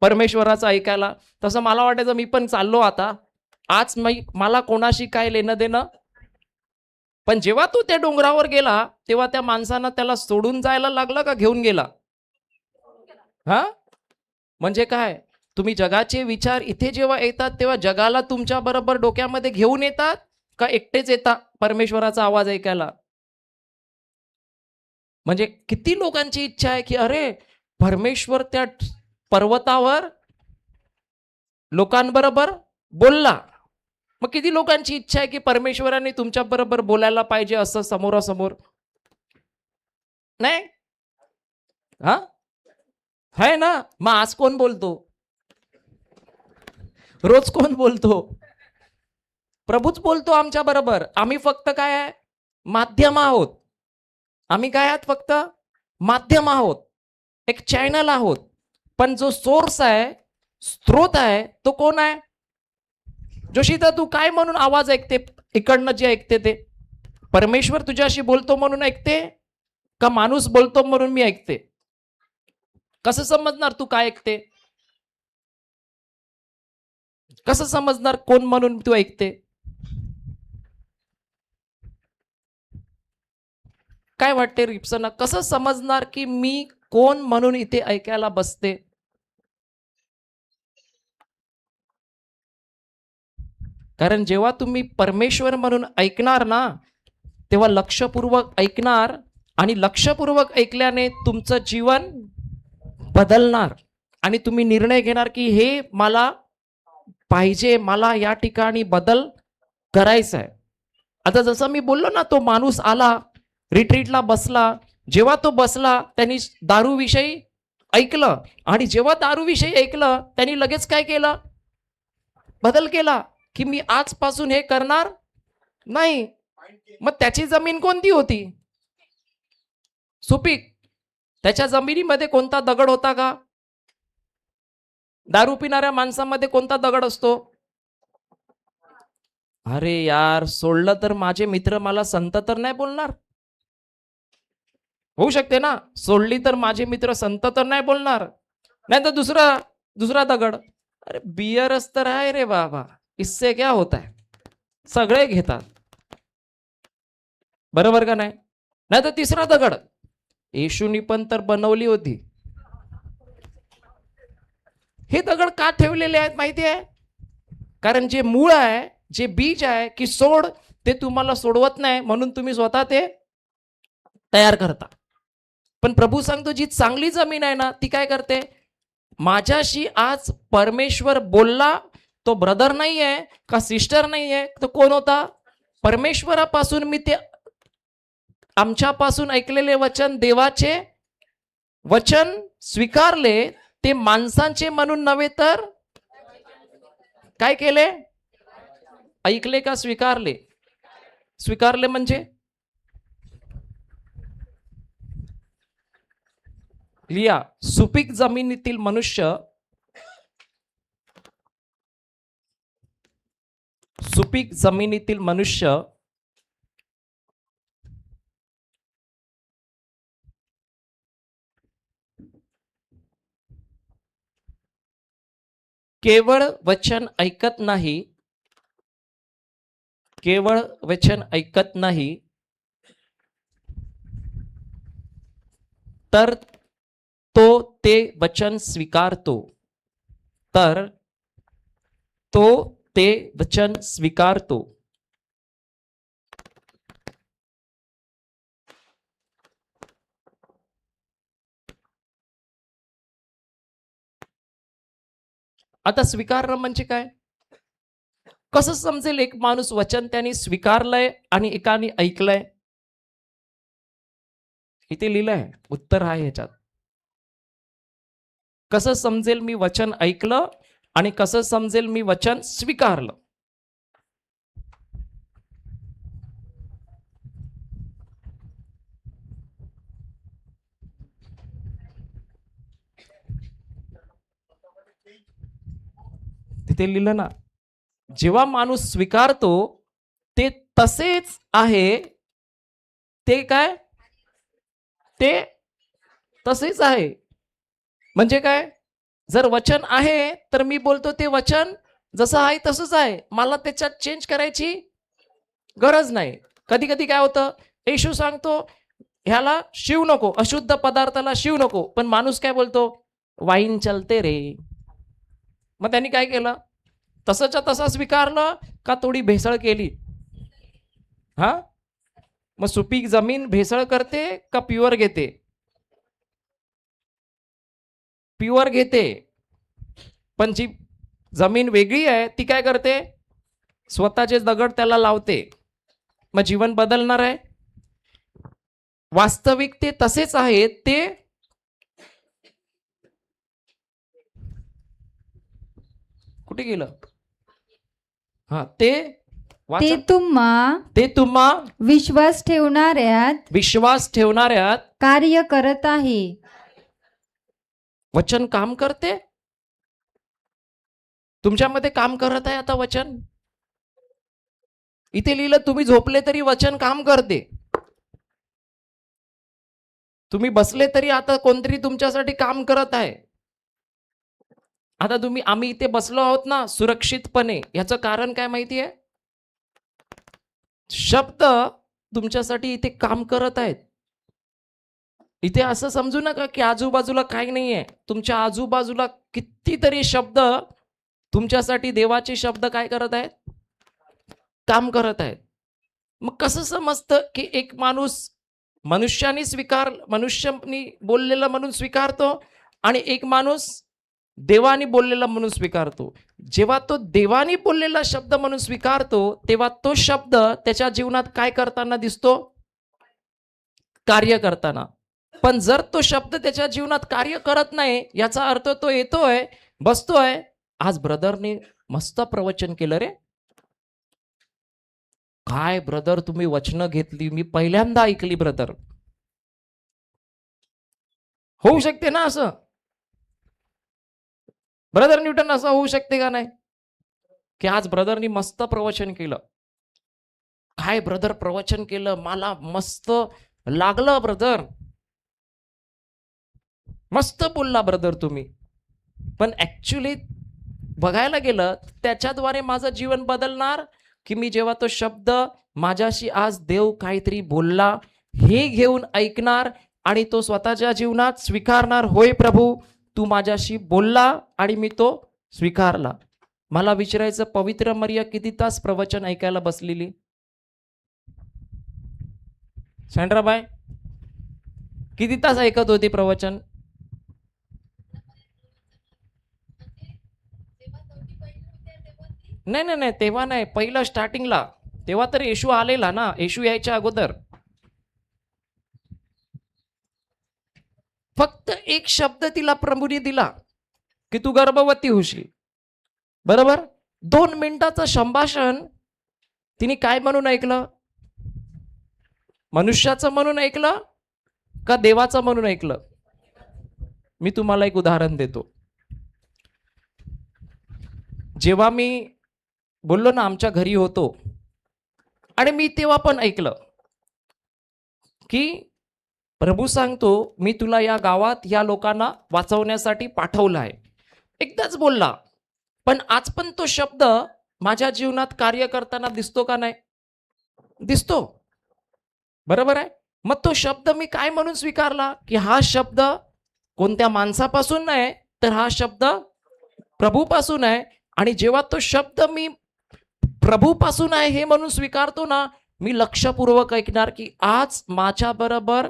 परमेश्वराचं ऐकायला, तसं मला वाटायचं मी पण चाललो आता, आज मला कोणाशी काय लेणं देणं. पण जेव्हा तो त्या डोंगरावर गेला तेव्हा त्या माणसानं त्याला सोडून जायला लागलं का घेऊन गेला? हा, म्हणजे काय, तुम्ही जगाचे विचार इथे जेव्हा येतात तेव्हा जगाला तुमच्या बरोबर डोक्यामध्ये घेऊन येतात का एकटेच येतात परमेश्वराचा आवाज ऐकायला? म्हणजे किती लोकांची इच्छा आहे की अरे परमेश्वर त्या पर्वतावर लोकांबरोबर बोलला. मग किती लोकांची इच्छा आहे की परमेश्वराने तुमच्या बरोबर बोलायला पाहिजे असं समोरासमोर? नाही हा, है ना? मग आज कोण बोलतो? रोज कोण बोलतो? प्रभूच बोलतो आमच्या बरोबर. आम्ही फक्त काय आहे, माध्यम आहोत. आम्ही काय आहात, फक्त माध्यम आहोत, एक चॅनल आहोत. पण जो सोर्स आहे, स्त्रोत आहे, तो कोण आहे? जोशीदा, तू काय म्हणून आवाज ऐकते इकडनं जे ऐकते ते? परमेश्वर तुझ्याशी बोलतो म्हणून ऐकते का माणूस बोलतो म्हणून मी ऐकते? कसं समजणार तू काय ऐकते? कसं समजणार कोण म्हणून तू ऐकते? काय वाटते रिप्सना, कसं समजणार की मी कोण म्हणून इथे ऐकायला बसते? कारण जेव्हा तुम्ही परमेश्वर म्हणून ऐकणार ना, तेव्हा लक्षपूर्वक ऐकणार, आणि लक्षपूर्वक ऐकल्याने तुमचं जीवन बदलणार आणि तुम्ही निर्णय घेणार की हे मला पाहिजे, मला या ठिकाणी बदल करायचा आहे. आता जसं मी बोललो ना, तो माणूस आला रिट्रीटला बसला, जेव्हा तो बसला त्यांनी दारूविषयी ऐकलं, आणि जेव्हा दारूविषयी ऐकलं त्यांनी लगेच काय केलं, बदल केला की मी आजपासून हे करणार नाही. मग त्याची जमीन कोणती होती? सुपीक. त्याच्या जमिनीमध्ये कोणता दगड होता का? दारू पिणाऱ्या माणसामध्ये कोणता दगड असतो? अरे यार, सोडलं तर माझे मित्र मला संत तर नाही बोलणार? होऊ शकते ना, सोडली तर माझे मित्र संत तर नाही बोलणार, नाही तर दुसरा दगड, अरे बियरच तर आहे रे बाबा, इससे क्या होता है, सगळे घेतात, बरोबर का नाही? नाही तर तिसरा दगड, येशूनी पण तर बनवली होती. हे दगड का ठेवलेले आहेत माहिती आहे? कारण जे मूळ आहे, जे बीज आहे की सोड, ते तुम्हाला सोडवत नाही, म्हणून तुम्ही स्वतः ते तयार करता. पण प्रभू सांगतो, जी चांगली जमीन आहे ना, ती काय करते? माझ्याशी आज परमेश्वर बोलला, तो ब्रदर नाही आहे का सिस्टर नाही आहे, तो कोण होता? परमेश्वरापासून मी ते आमच्यापासून ऐकलेले वचन, देवाचे वचन स्वीकारले, ते माणसांचे म्हणून नव्हे तर काय केले? ऐकले का स्वीकारले? स्वीकारले म्हणजे लिया, सुपीक जमिनीतील मनुष्य, सुपीक जमिनीतील मनुष्य केवळ वचन ऐकत नाही, केवळ वचन ऐकत नाही, तर तो ते वचन स्वीकारतो, तर तो ते वचन स्वीकारतो. आता स्वीकारणं म्हणजे काय? कसं समजेल एक माणूस वचन त्याने स्वीकारलंय आणि एकाने ऐकलंय? इथे लिहिलंय, उत्तर आहे ह्याच्यात. कसं समजेल मी वचन ऐकलं आणि कसं समजेल मी वचन स्वीकारलं? तिथे लिहिलं ना, जेव्हा माणूस स्वीकारतो ते तसेच आहे, ते काय? ते तसेच आहे. म्हणजे काय? जर वचन आहे तर मी बोलतो ते वचन जसं आहे तसंच आहे, मला त्याच्यात चेंज करायची गरज नाही. कधी कधी काय होतं, येशू सांगतो ह्याला शिव नको, अशुद्ध पदार्थाला शिव नको, पण माणूस काय बोलतो, वाईन चलते रे. मग त्यांनी काय केलं? तसंच्या तसं स्वीकारलं का थोडी भेसळ केली? हा, मग सुपीक जमीन भेसळ करते का प्युअर घेते? प्युअर घेते. पण जी जमीन वेगळी आहे ती काय करते? स्वतःचे दगड त्याला लावते. मग जीवन बदलणार आहे? वास्तविक ते तसेच आहे. ते कुठे गेलं? हा, ते ते तुम्हा ते तुम्हा विश्वास ठेवणाऱ्यात विश्वास ठेवणाऱ्यात कार्य करत आहे. वचन काम करते. तुमच्यामध्ये काम करत आहे आता वचन. इथे लिहिलं, तुम्ही झोपले तरी वचन काम करते. तुम्ही बसले तरी आता कोणतरी तुमच्यासाठी काम करत आहे. आता आम्ही इथे बसलो आहोत ना सुरक्षितपणे, याचं कारण काय माहिती आहे? शब्द तुमच्यासाठी इथे काम करत आहेत. इथे असं समजू नका की आजूबाजूला काही नाहीये. तुमच्या आजूबाजूला कितीतरी शब्द तुमच्यासाठी, देवाचे शब्द काय करत आहेत? काम करत आहेत. मग कसं समजतं की एक माणूस मनुष्यानी बोललेलं म्हणून स्वीकारतो आणि एक माणूस देवानी बोललेला म्हणून स्वीकारतो? जेव्हा तो देवानी बोललेला शब्द म्हणून स्वीकारतो तेव्हा तो शब्द त्याच्या जीवनात काय करताना दिसतो? कार्य करताना. पण जर तो शब्द त्याच्या जीवनात कार्य करत नाही, याचा अर्थ तो येतोय, बसतोय. आज ब्रदरने मस्त प्रवचन केलं रे. काय ब्रदर तुम्ही वचनं घेतली, मी पहिल्यांदा ऐकली ब्रदर. होऊ शकते ना असं? ब्रदर न्यूटन असं होऊ शकते का नाही की आज ब्रदरनी मस्त प्रवचन केलं? काय ब्रदर प्रवचन केलं, मला मस्त लागलं ब्रदर, मस्त बोलला ब्रदर तुम्ही. पण ऍक्च्युली बघायला गेलं त्याच्याद्वारे माझं जीवन बदलणार की मी जेव्हा तो शब्द माझ्याशी आज देव काहीतरी बोलला हे घेऊन ऐकणार आणि तो स्वतःच्या जीवनात स्वीकारणार? होय प्रभू, तू माझ्याशी बोलला आणि मी तो स्वीकारला. मला विचारायचं, पवित्र मरिया किती तास प्रवचन ऐकायला बसलेली? सँड्राबाई किती तास ऐकत होती प्रवचन? नाही, तेव्हा नाही, पहिलं स्टार्टिंगला. तेव्हा तर येशू आलेला ना, येशू यायच्या अगोदर. फक्त एक शब्द तिला प्रभूने दिला की तू गर्भवती होशील. बरोबर? 2 मिनिटाचं संभाषण तिने काय म्हणून ऐकलं? मनुष्याचं म्हणून ऐकलं का देवाचं म्हणून ऐकलं? मी तुम्हाला एक उदाहरण देतो. जेव्हा मी बोललो ना आमच्या घरी होतो आणि मी तेव्हा पण ऐकलं की प्रभू सांगतो, मी तुला या गावात या लोकांना वाचवण्यासाठी पाठवलं आहे. एकदाच बोलला, पण आज पण तो शब्द माझ्या जीवनात कार्य करताना दिसतो का नाही? दिसतो. बरोबर आहे? मग तो शब्द मी काय म्हणून स्वीकारला की हा शब्द कोणत्या माणसापासून नाही, तर हा शब्द प्रभूपासून आहे. आणि जेव्हा तो शब्द मी प्रभूपासून आहे हे म्हणून स्वीकारतो ना, मी लक्षपूर्वक ऐकणार की आज माझ्या बरोबर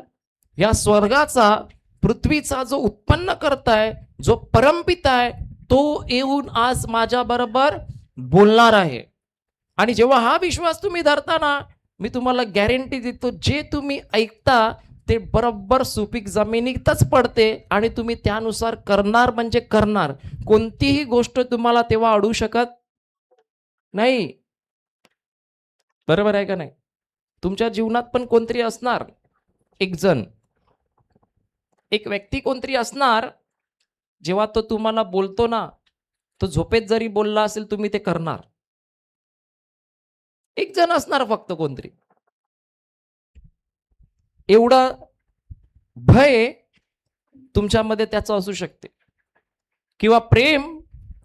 या स्वर्गाचा, पृथ्वीचा जो उत्पन्न करताय, जो परमपिता आहे, तो येऊन आज माझ्या बरोबर बोलणार आहे. आणि जेव्हा हा विश्वास तुम्ही धरता, मी तुम्हाला गॅरंटी देतो, जे तुम्ही ऐकता ते बरोबर सुपीक जमिनीतच पडते आणि तुम्ही त्यानुसार करणार म्हणजे करणार. कोणतीही गोष्ट तुम्हाला तेव्हा अडू शकत नाही. बरोबर आहे का नाही? तुमच्या जीवनात पण कोणतरी असणार, एक जण, एक व्यक्ती कोणतरी असणार, जेव्हा तो तुम्हाला बोलतो ना, तो झोपेत जरी बोलला असेल तुम्ही ते करणार. एक जण असणार फक्त कोणतरी. एवढं भय तुमच्यामध्ये त्याचं असू शकते, किंवा प्रेम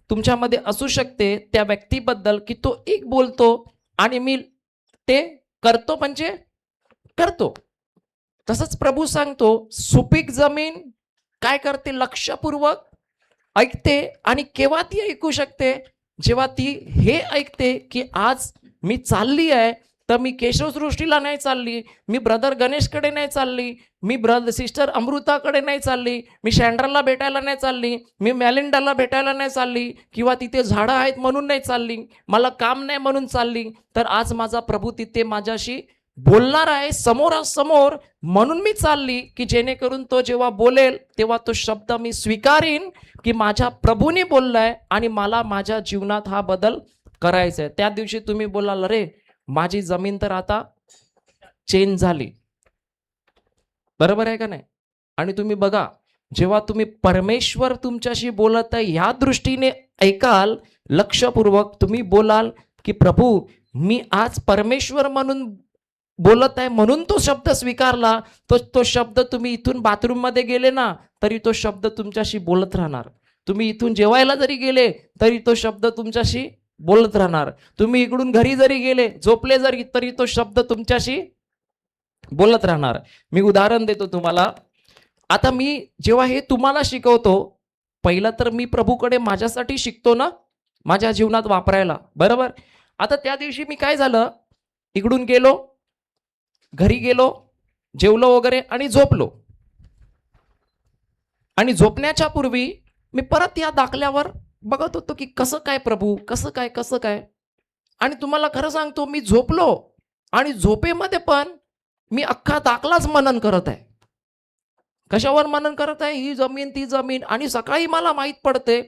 तुमच्यामध्ये असू शकते त्या व्यक्तीबद्दल, की तो एक बोलतो आणि मी ते करतो म्हणजे करतो. तसंच प्रभू सांगतो, सुपीक जमीन काय करते? लक्षपूर्वक ऐकते. आणि केव्हा ती ऐकू शकते? जेव्हा ती हे ऐकते की आज मी चालली आहे, तर मी केशवसृष्टीला नाही चालली, मी ब्रदर गणेशकडे नाही चालली, मी सिस्टर अमृताकडे नाही चालली, मी शँड्राला भेटायला नाही चालली, मी मॅलिंडाला भेटायला नाही चालली, किंवा तिथे झाडं आहेत म्हणून नाही चालली, मला काम नाही म्हणून चालली, तर आज माझा प्रभू तिथे माझ्याशी बोलणार आहे समोरासमोर, म्हणून मी चालली, की जेणेकरून तो जेव्हा बोलेल तेव्हा तो शब्द मी स्वीकारीन की माझ्या प्रभूने बोललाय आणि मला माझ्या जीवनात हा बदल करायचा आहे. त्या दिवशी तुम्ही बोलाल, रे माझी जमीन तर आता चेंज झाली. बरोबर आहे का नाही? आणि तुम्ही बघा, जेव्हा तुम्ही परमेश्वर तुमच्याशी बोलत आहे ह्या दृष्टीने ऐकाल, लक्षपूर्वक तुम्ही बोलाल की प्रभू मी आज परमेश्वर म्हणून बोलत आहे म्हणून तो शब्द स्वीकारला, तो शब्द तुम्ही इथून बाथरूम मध्ये गेले ना तरी तो शब्द तुमच्याशी बोलत राहणार. तुम्ही इथून जेवायला जरी गेले तरी तो शब्द तुमच्याशी बोलत राहणार. तुम्ही इकडून घरी जरी गेले, झोपले जरी, तरी तो शब्द तुमच्याशी बोलत राहणार. मी उदाहरण देतो तुम्हाला. आता मी जेव्हा हे तुम्हाला शिकवतो, पहिलं तर मी प्रभूकडे माझ्यासाठी शिकतो ना, माझ्या जीवनात वापरायला. बरोबर. आता त्या दिवशी मी काय झालं, इकडून गेलो, घरी गेलो, जेवलो वगैरे आणि झोपलो. आणि झोपण्याच्या पूर्वी मी परत या दाखल्यावर बघत होतो की कसं काय प्रभू, कसं काय. आणि तुम्हाला खरं सांगतो, मी झोपलो आणि झोपेमध्ये पण मी अख्खा दाखलाच मनन करत आहे. कशावर मनन करत आहे? ही जमीन ती जमीन. आणि सकाळी मला माहित पडते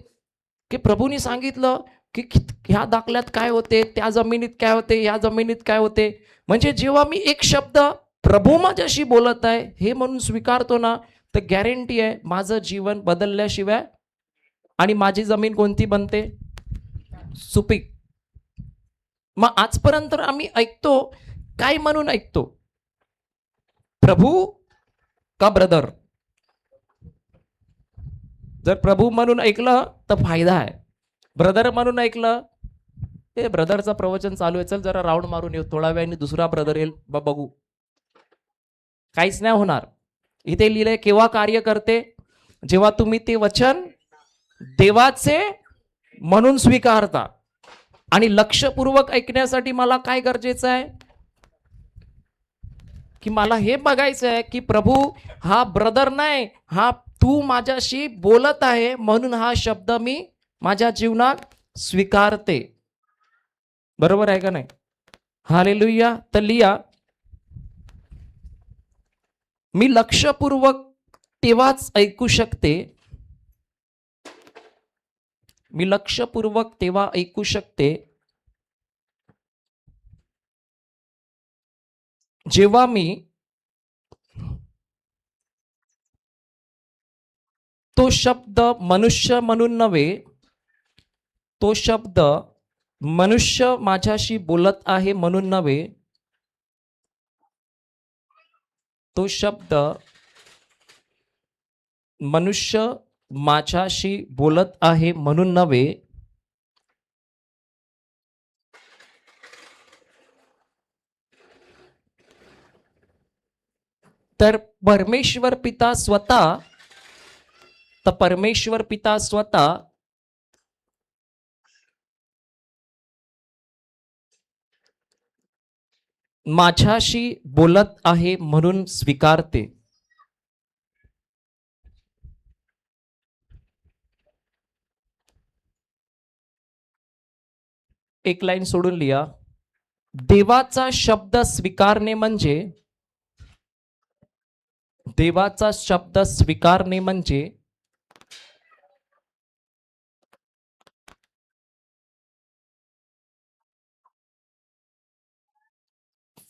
की प्रभूने सांगितलं की ह्या दाखल्यात काय होते, त्या जमिनीत काय होते, या जमिनीत काय होते. म्हणजे जेव्हा मी एक शब्द प्रभू माझ्याशी बोलत आहे हे म्हणून स्वीकारतो ना, तर गॅरंटी आहे माझं जीवन बदलल्याशिवाय. आणि माझी जमीन कोणती बनते? सुपीक. मग आजपर्यंत आम्ही ऐकतो काय म्हणून ऐकतो? प्रभू का ब्रदर? जर प्रभू म्हणून ऐकलं तर फायदा आहे. ब्रदर म्हणून ऐकलं, ते ब्रदरचं प्रवचन चालू आहे, चल जरा राऊंड मारून येऊ, थोड्या वेळाने दुसरा ब्रदर येईल, बघू, काहीच नाही होणार. इथे लिहिलंय केव्हा कार्य करते? जेव्हा तुम्ही ते वचन देवाचे म्हणून स्वीकारता. आणि लक्षपूर्वक ऐकण्यासाठी मला काय गरजेचं आहे? की मला हे बघायचं आहे की प्रभू हा ब्रदर नाही, हा तू माझ्याशी बोलत आहे म्हणून हा शब्द मी माझ्या जीवनात स्वीकारते. बरोबर आहे का नाही? हालेलुया. तर लिहा, मी लक्षपूर्वक तेव्हाच ऐकू शकते, मी लक्षपूर्वक तेव्हा ऐकू शकते जेव्हा मी तो शब्द मनुष्य म्हणून नव्हे, तो शब्द मनुष्य माझ्याशी बोलत आहे म्हणून नव्हे, तो शब्द मनुष्य माझ्याशी बोलत आहे म्हणून नव्हे, तर परमेश्वर पिता स्वतः तर परमेश्वर पिता स्वतः माझ्याशी बोलत आहे म्हणून स्वीकारते. एक लाईन सोडून लिहा. देवाचा शब्द स्वीकारणे म्हणजे देवाचा शब्द स्वीकारणे म्हणजे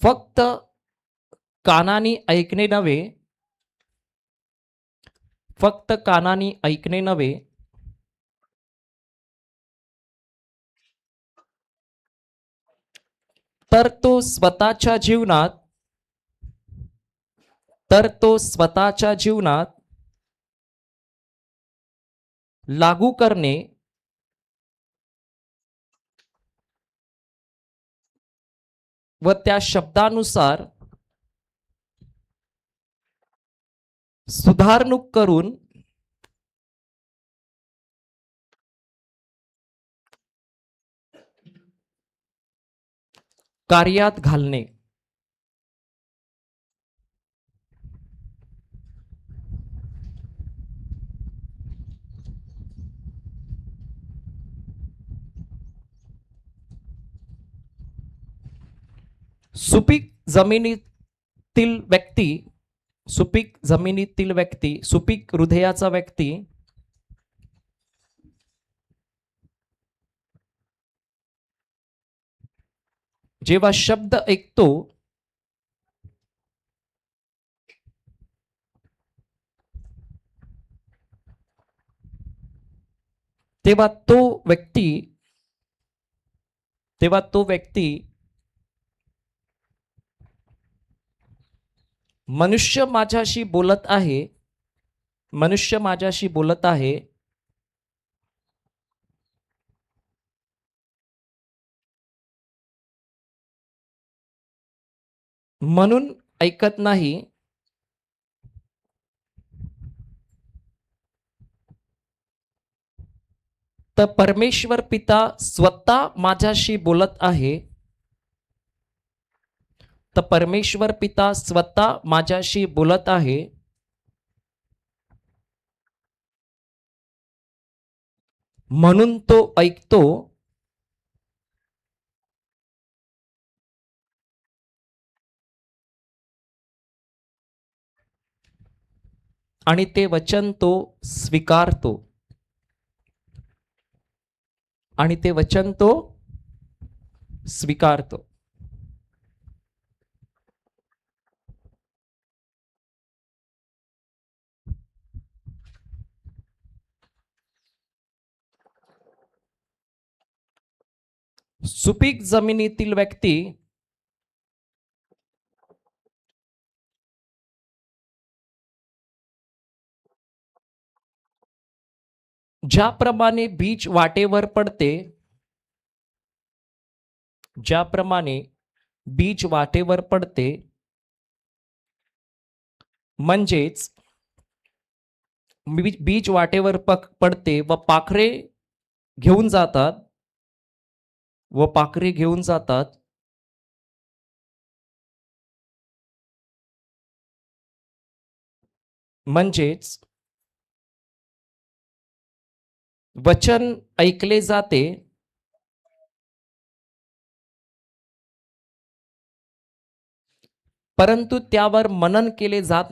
फक्त कानाने ऐकणे नव्हे, फक्त कानाने ऐकणे नव्हे, तर तो स्वतःच्या जीवनात लागू करणे व त्या शब्दानुसार सुधारणूक करून कार्यात घालणे. सुपीक जमिनीतील व्यक्ती, सुपीक हृदयाचा व्यक्ती जेव्हा शब्द ऐकतो तेव्हा तो व्यक्ती मनुष्य माझ्याशी बोलत आहे म्हणून ऐकत नाही, तर परमेश्वर पिता स्वतः माझ्याशी बोलत आहे, म्हणून तो ऐकतो आणि ते वचन तो स्वीकारतो. सुपीक जमिनीतील व्यक्ती ज्याप्रमाणे बीज वाटेवर पडते, म्हणजेच बीज वाटेवर पडते व पाखरे घेऊन जातात, म्हणजेच वचन ऐकले जाते, परंतु त्यावर मनन केले जात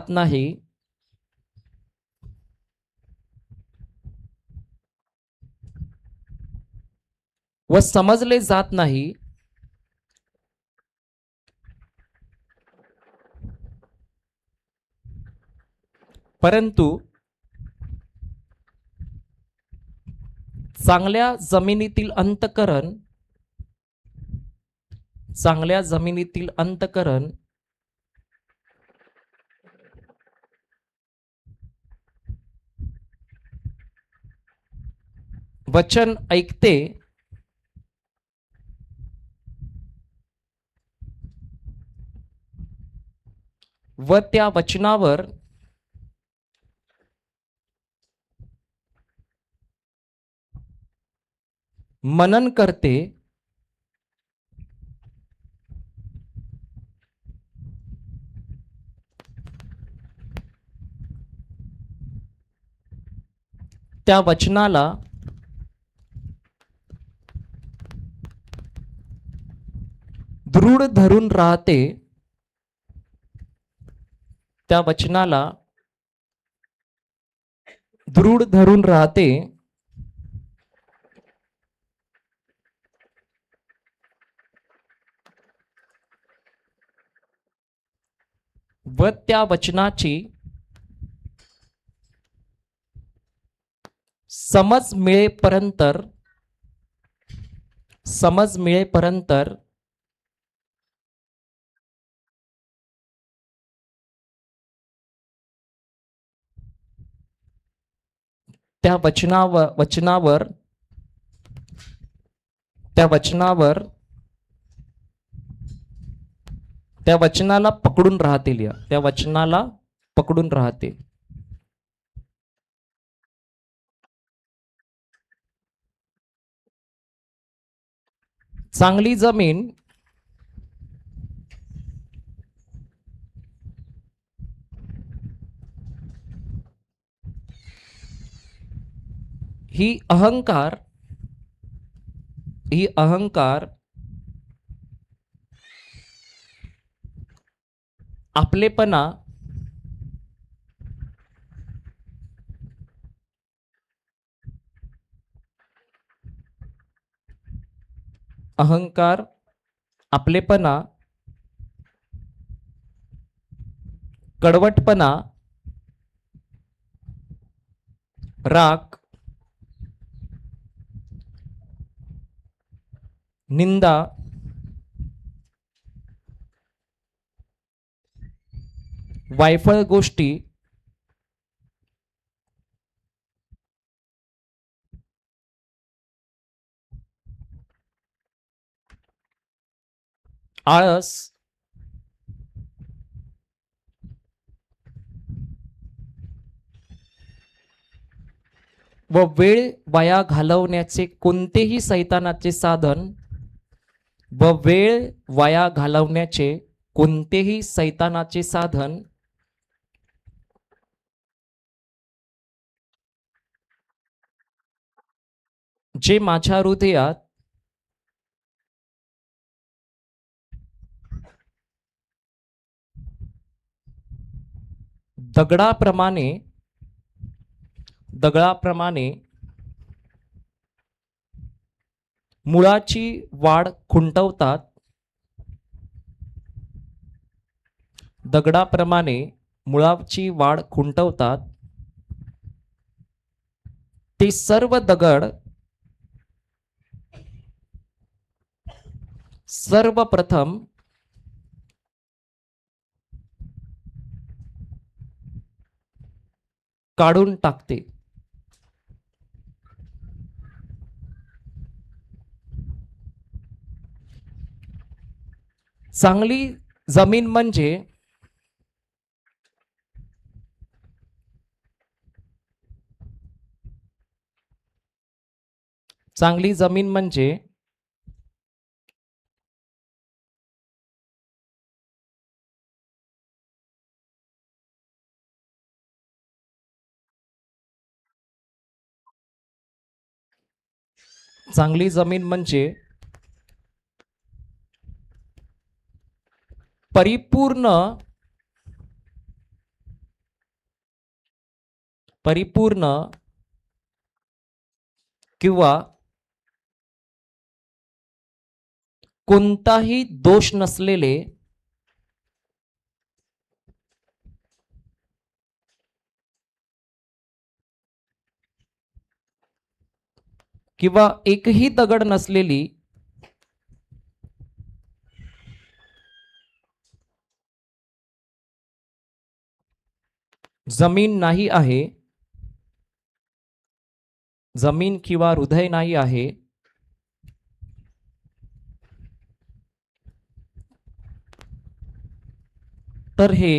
नाही, व समजले जात नाही, परंतु चांगल्या जमिनीतील अंतःकरण वचन ऐकते व त्या वचनावर मनन करते, त्या वचनाला दृढ धरून राहते, त्या वचनाला दृढ धरून राहते, व त्या वचनाची समज मिळेपर्यंत त्या वचनाला पकडून राहतील, त्या वचनाला पकडून राहते. चांगली जमीन ही अहंकार आपलेपणा कडवटपणा, राग, निंदा, वायफळ गोष्टी, आळस, व वेळ वाया घालवण्याचे कोणतेही सैतानाचे साधन जे माझ्या हृदयात दगडाप्रमाणे मुळाची वाढ खुंटवतात, ते सर्व दगड सर्वप्रथम काढून टाकते. चांगली जमीन म्हणजे परिपूर्ण किंवा कोणताही दोष नसलेले किंवा एकही दगड नसलेली जमीन नाही आहे, जमीन किंवा हृदय नाही आहे, तर हे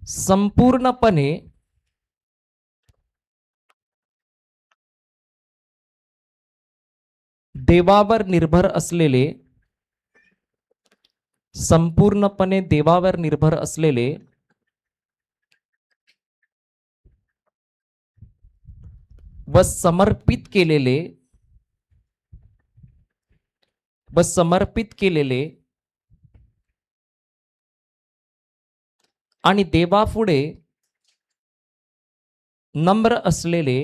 संपूर्णपणे देवावर निर्भर असलेले, संपूर्णपणे देवावर निर्भर असलेले व समर्पित केलेले आणि देवापुढे नम्र असलेले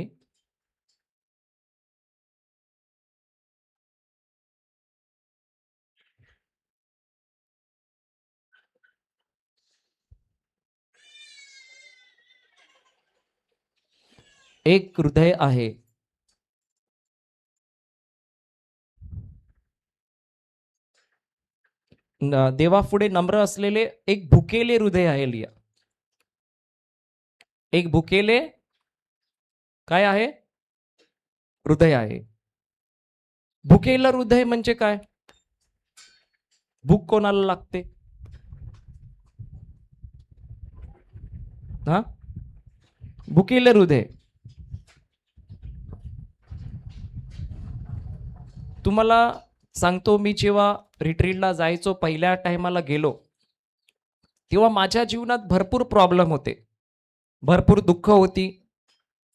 एक हृदय आहे. देवापुढे नम्र असलेले एक भुकेले हृदय आहे. लिहा, एक भुकेले काय आहे? हृदय आहे. भुकेलं हृदय म्हणजे काय? भूक कोणाला लागते? हा, भुकेलं हृदय. तुम्हाला सांगतो, मी जेव्हा रिट्रीटला जायचो, पहिल्या टायमाला गेलो, तेव्हा माझ्या जीवनात भरपूर प्रॉब्लेम होते, भरपूर दुःख होती,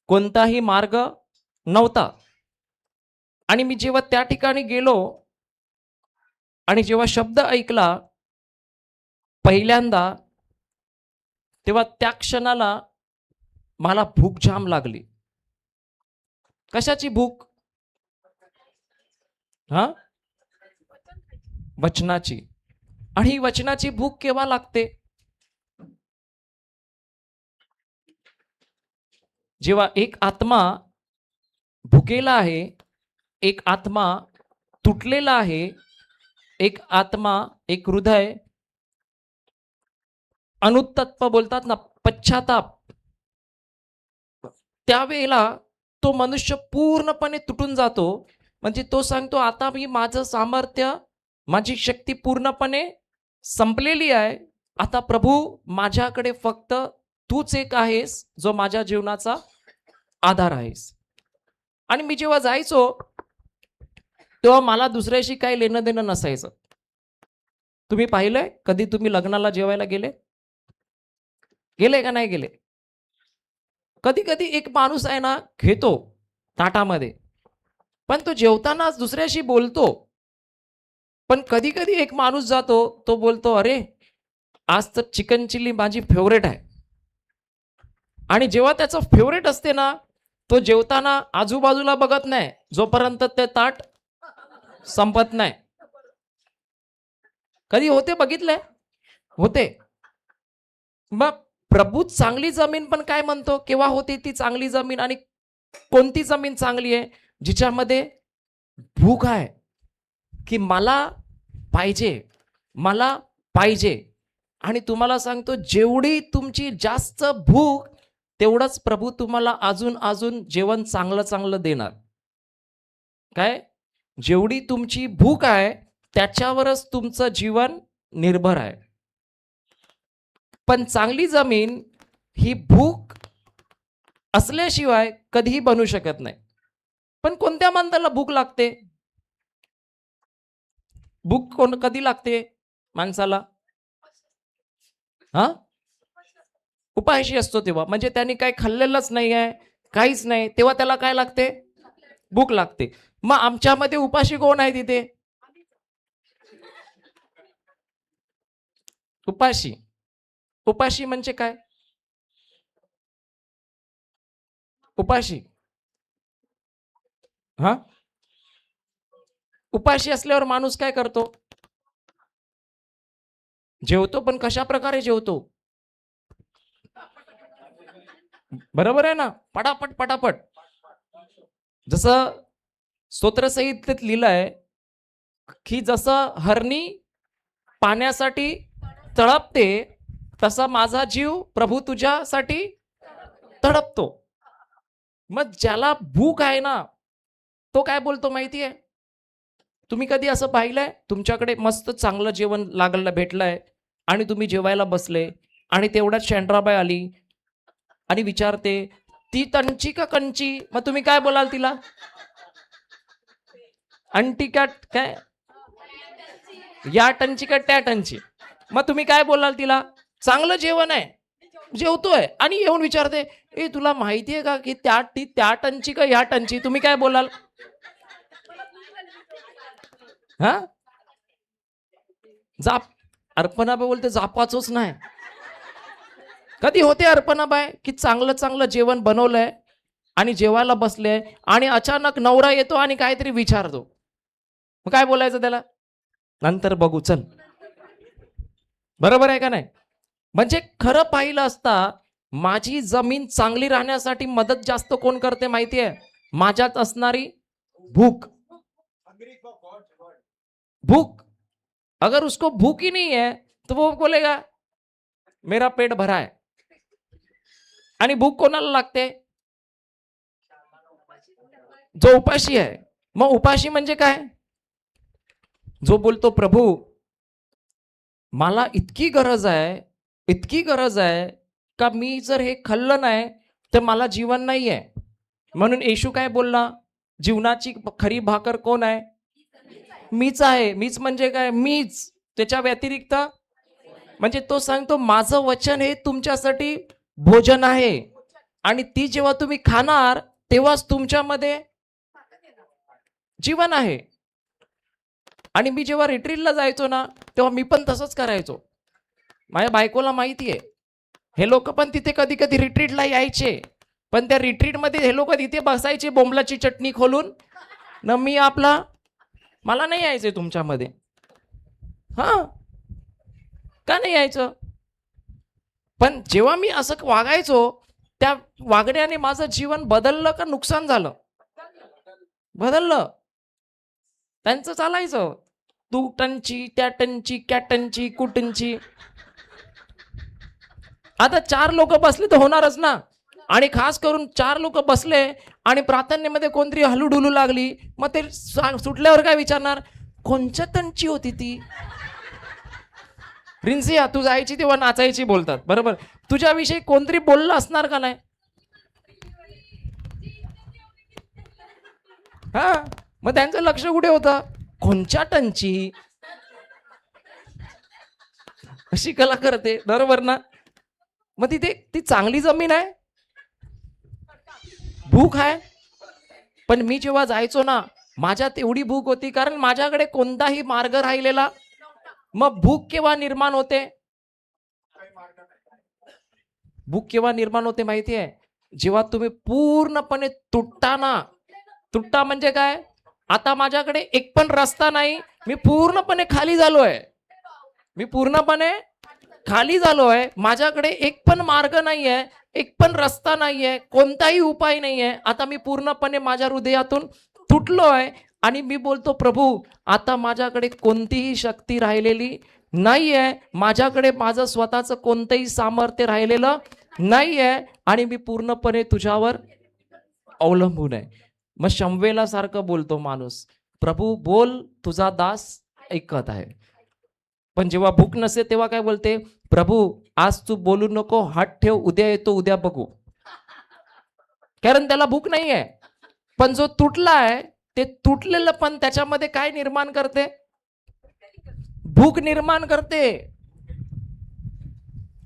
कोणताही मार्ग नव्हता. आणि मी जेव्हा त्या ठिकाणी गेलो आणि जेव्हा शब्द ऐकला पहिल्यांदा, तेव्हा त्या क्षणाला मला भूक जाम लागली. कशाची भूक? हा, वचनाची. आणि ही वचनाची भूक केव्हा लागते? जेव्हा एक आत्मा भुकेला आहे, एक आत्मा तुटलेला आहे, एक आत्मा, एक हृदय अनुतप्त बोलतात ना, पश्चाताप, त्यावेळेला तो मनुष्य पूर्णपणे तुटून जातो. म्हणजे तो सांगतो, आता मी माझं सामर्थ्य, माझी शक्ती पूर्णपणे संपलेली आहे. आता प्रभू, माझ्याकडे फक्त तूच एक आहेस जो माझ्या जीवनाचा आधार आहेस. आणि मी जेव्हा जायचो तेव्हा मला दुसऱ्याशी काही लेणं देणं नसायचं. तुम्ही पाहिलंय कधी? तुम्ही लग्नाला जेवायला गेले का नाही गेले? कधी कधी एक माणूस आहे ना, घेतो ताटामध्ये, पण तो जेवतानाच दुसऱ्याशी बोलतो. पण कधी कधी एक माणूस जातो, तो बोलतो, अरे आज तर चिकन चिल्ली माझी फेवरेट आहे. आणि जेव्हा त्याचं फेवरेट असते ना, तो जेवताना आजूबाजूला बघत नाही जोपर्यंत ते ताट संपत नाही. कधी होते? बघितलंय? होते. मग प्रभू चांगली जमीन पण काय म्हणतो, केव्हा होते ती चांगली जमीन? आणि कोणती जमीन चांगली आहे? जिच्यामध्ये भूक आहे, की मला पाहिजे, मला पाहिजे. आणि तुम्हाला सांगतो, जेवढी तुमची जास्त भूक, तेवढंच प्रभू तुम्हाला अजून अजून जेवण चांगलं चांगलं देणार. काय? जेवढी तुमची भूक आहे त्याच्यावरच तुमचं जीवन निर्भर आहे. पण चांगली जमीन ही भूक असल्याशिवाय कधीही बनू शकत नाही. पण कोणत्या माणसाला भूक लागते? भूक कधी लागते माणसाला? हा, उपाशी असतो तेव्हा. म्हणजे त्यांनी काही खाल्लेलंच नाही आहे, काहीच नाही, तेव्हा त्याला काय लागते? भूक लागते. मग आमच्यामध्ये उपाशी कोण आहे तिथे? उपाशी. उपाशी म्हणजे काय? उपाशी, हा, उपाशी असल्यावर माणूस काय करतो? जेवतो. पण कशा प्रकारे जेवतो? बरोबर आहे ना? पटापट पटापट. जसं स्तोत्रसंहितेत लिहिलंय की जसं हरणी पाण्यासाठी तळपते, तसा माझा जीव प्रभू तुझ्यासाठी तडपतो. मग ज्याला भूक आहे ना, तो काय बोलतो माहितीये? तुम्ही कधी असं पाहिलंय? तुमच्याकडे मस्त चांगलं जेवण लागलं, भेटलंय, आणि तुम्ही जेवायला बसले, आणि तेवढ्यात शेंड्राबाई आली आणि विचारते, ती तंची का कंची? मग तुम्ही काय बोलाल तिला? अंटी का काय, या टंची का त्या टंची? मग तुम्ही काय बोलाल तिला? चांगलं जेवण आहे, जेवतोय, आणि येऊन विचारते, ए तुला माहितीये का की त्या टंची का या टंची? तुम्ही काय बोलाल? हा, जाप. अर्पणाबाई बोलते जापाचोच नाही. कधी होते अर्पणाबाई की चांगलं चांगलं जेवण बनवलंय आणि जेवायला बसले आणि अचानक नवरा येतो आणि काहीतरी विचारतो, मग काय बोलायचं त्याला? नंतर बघू चल. बरोबर आहे का नाही? म्हणजे खरं पाहिलं असता माझी जमीन चांगली राहण्यासाठी मदत जास्त कोण करते माहितीये? माझ्यात असणारी भूक. भूक, अगर उसको भूख ही नहीं है तो वो बोलेगा मेरा पेट भरा है. आणि भूक कोणाला लागते? जो उपाशी आहे. मग उपाशी म्हणजे काय? जो बोलतो प्रभू मला इतकी गरज आहे का मी जर हे खाल्लं नाही तर मला जीवन नाही आहे. म्हणून येशू काय बोलला? जीवनाची खरी भाकर कोण आहे? मीच आहे. मीच म्हणजे काय? मीच. त्याच्या व्यतिरिक्त म्हणजे तो सांगतो माझं वचन हे तुमच्यासाठी भोजन आहे, आणि ती जेव्हा तुम्ही खाणार तेव्हाच तुमच्यामध्ये जीवन आहे. आणि मी जेव्हा रिट्रीटला जायचो ना तेव्हा मी पण तसंच करायचो. माझ्या बायकोला माहिती आहे, हे लोक पण तिथे कधी कधी रिट्रीटला यायचे, पण त्या रिट्रीटमध्ये हे लोक तिथे बसायचे बोंबलाची चटणी खोलून न मी आपला, मला नाही यायचंय तुमच्यामध्ये. हा, का नाही यायचं? पण जेव्हा मी असं वागायचो त्या वागण्याने माझं जीवन बदललं का नुकसान झालं? बदललं. त्यांचं चालायचं तू टंची त्या टंची कॅटंची कुटंची. आता 4 लोक बसले तर होणारच ना, आणि खास करून 4 लोक बसले आणि प्रार्थनेमध्ये कोणतरी हलूढुलू लागली, मग ते सुटल्यावर काय विचारणार? कोणच्या टंची होती ती? रिन्सिया तू जायची तेव्हा नाचायची बोलतात, बरोबर? तुझ्याविषयी कोणतरी बोललं असणार का नाही? हा, मग त्यांचं लक्ष कुठे होतं? कोणच्या टंची? अशी कला करते, बरोबर ना? मग तिथे ती चांगली जमीन आहे, भूक आहे. पण मी जेव्हा जायचो ना माझ्यात एवढी भूक होती, कारण माझ्याकडे कोणताही मार्ग राहिलेला. मग भूक केव्हा निर्माण होते? भूक केव्हा निर्माण होते माहितीये? जेव्हा तुम्ही पूर्णपणे तुटता ना. तुटता म्हणजे काय? आता माझ्याकडे एक पण रस्ता नाही, मी पूर्णपणे खाली झालोय. माझ्याकडे एक पण मार्ग नाहीये, एक पण रस्ता नाहीये, कोणताही उपाय नाहीये. आता मी पूर्णपणे माझ्या हृदयातून तुटलोय आणि मी बोलतो प्रभू आता माझ्याकडे कोणतीही शक्ती राहिलेली नाहीये, माझ्याकडे माझं स्वतःचं कोणतंही सामर्थ्य राहिलेलं नाहीये, आणि मी पूर्णपणे तुझ्यावर अवलंबून आहे. मग शमवेला सारखं बोलतो माणूस, प्रभू बोल तुझा दास ऐकत आहे. पण जेव्हा भूक नसते तेव्हा काय बोलते? प्रभू आज तू बोलू नको, हात ठेव, उद्या येतो, उद्या बघू. कारण त्याला भूक नाहीये. पण जो तुटलाय ते तुटलेलं पण त्याच्यामध्ये काय निर्माण करते? भूक निर्माण करते.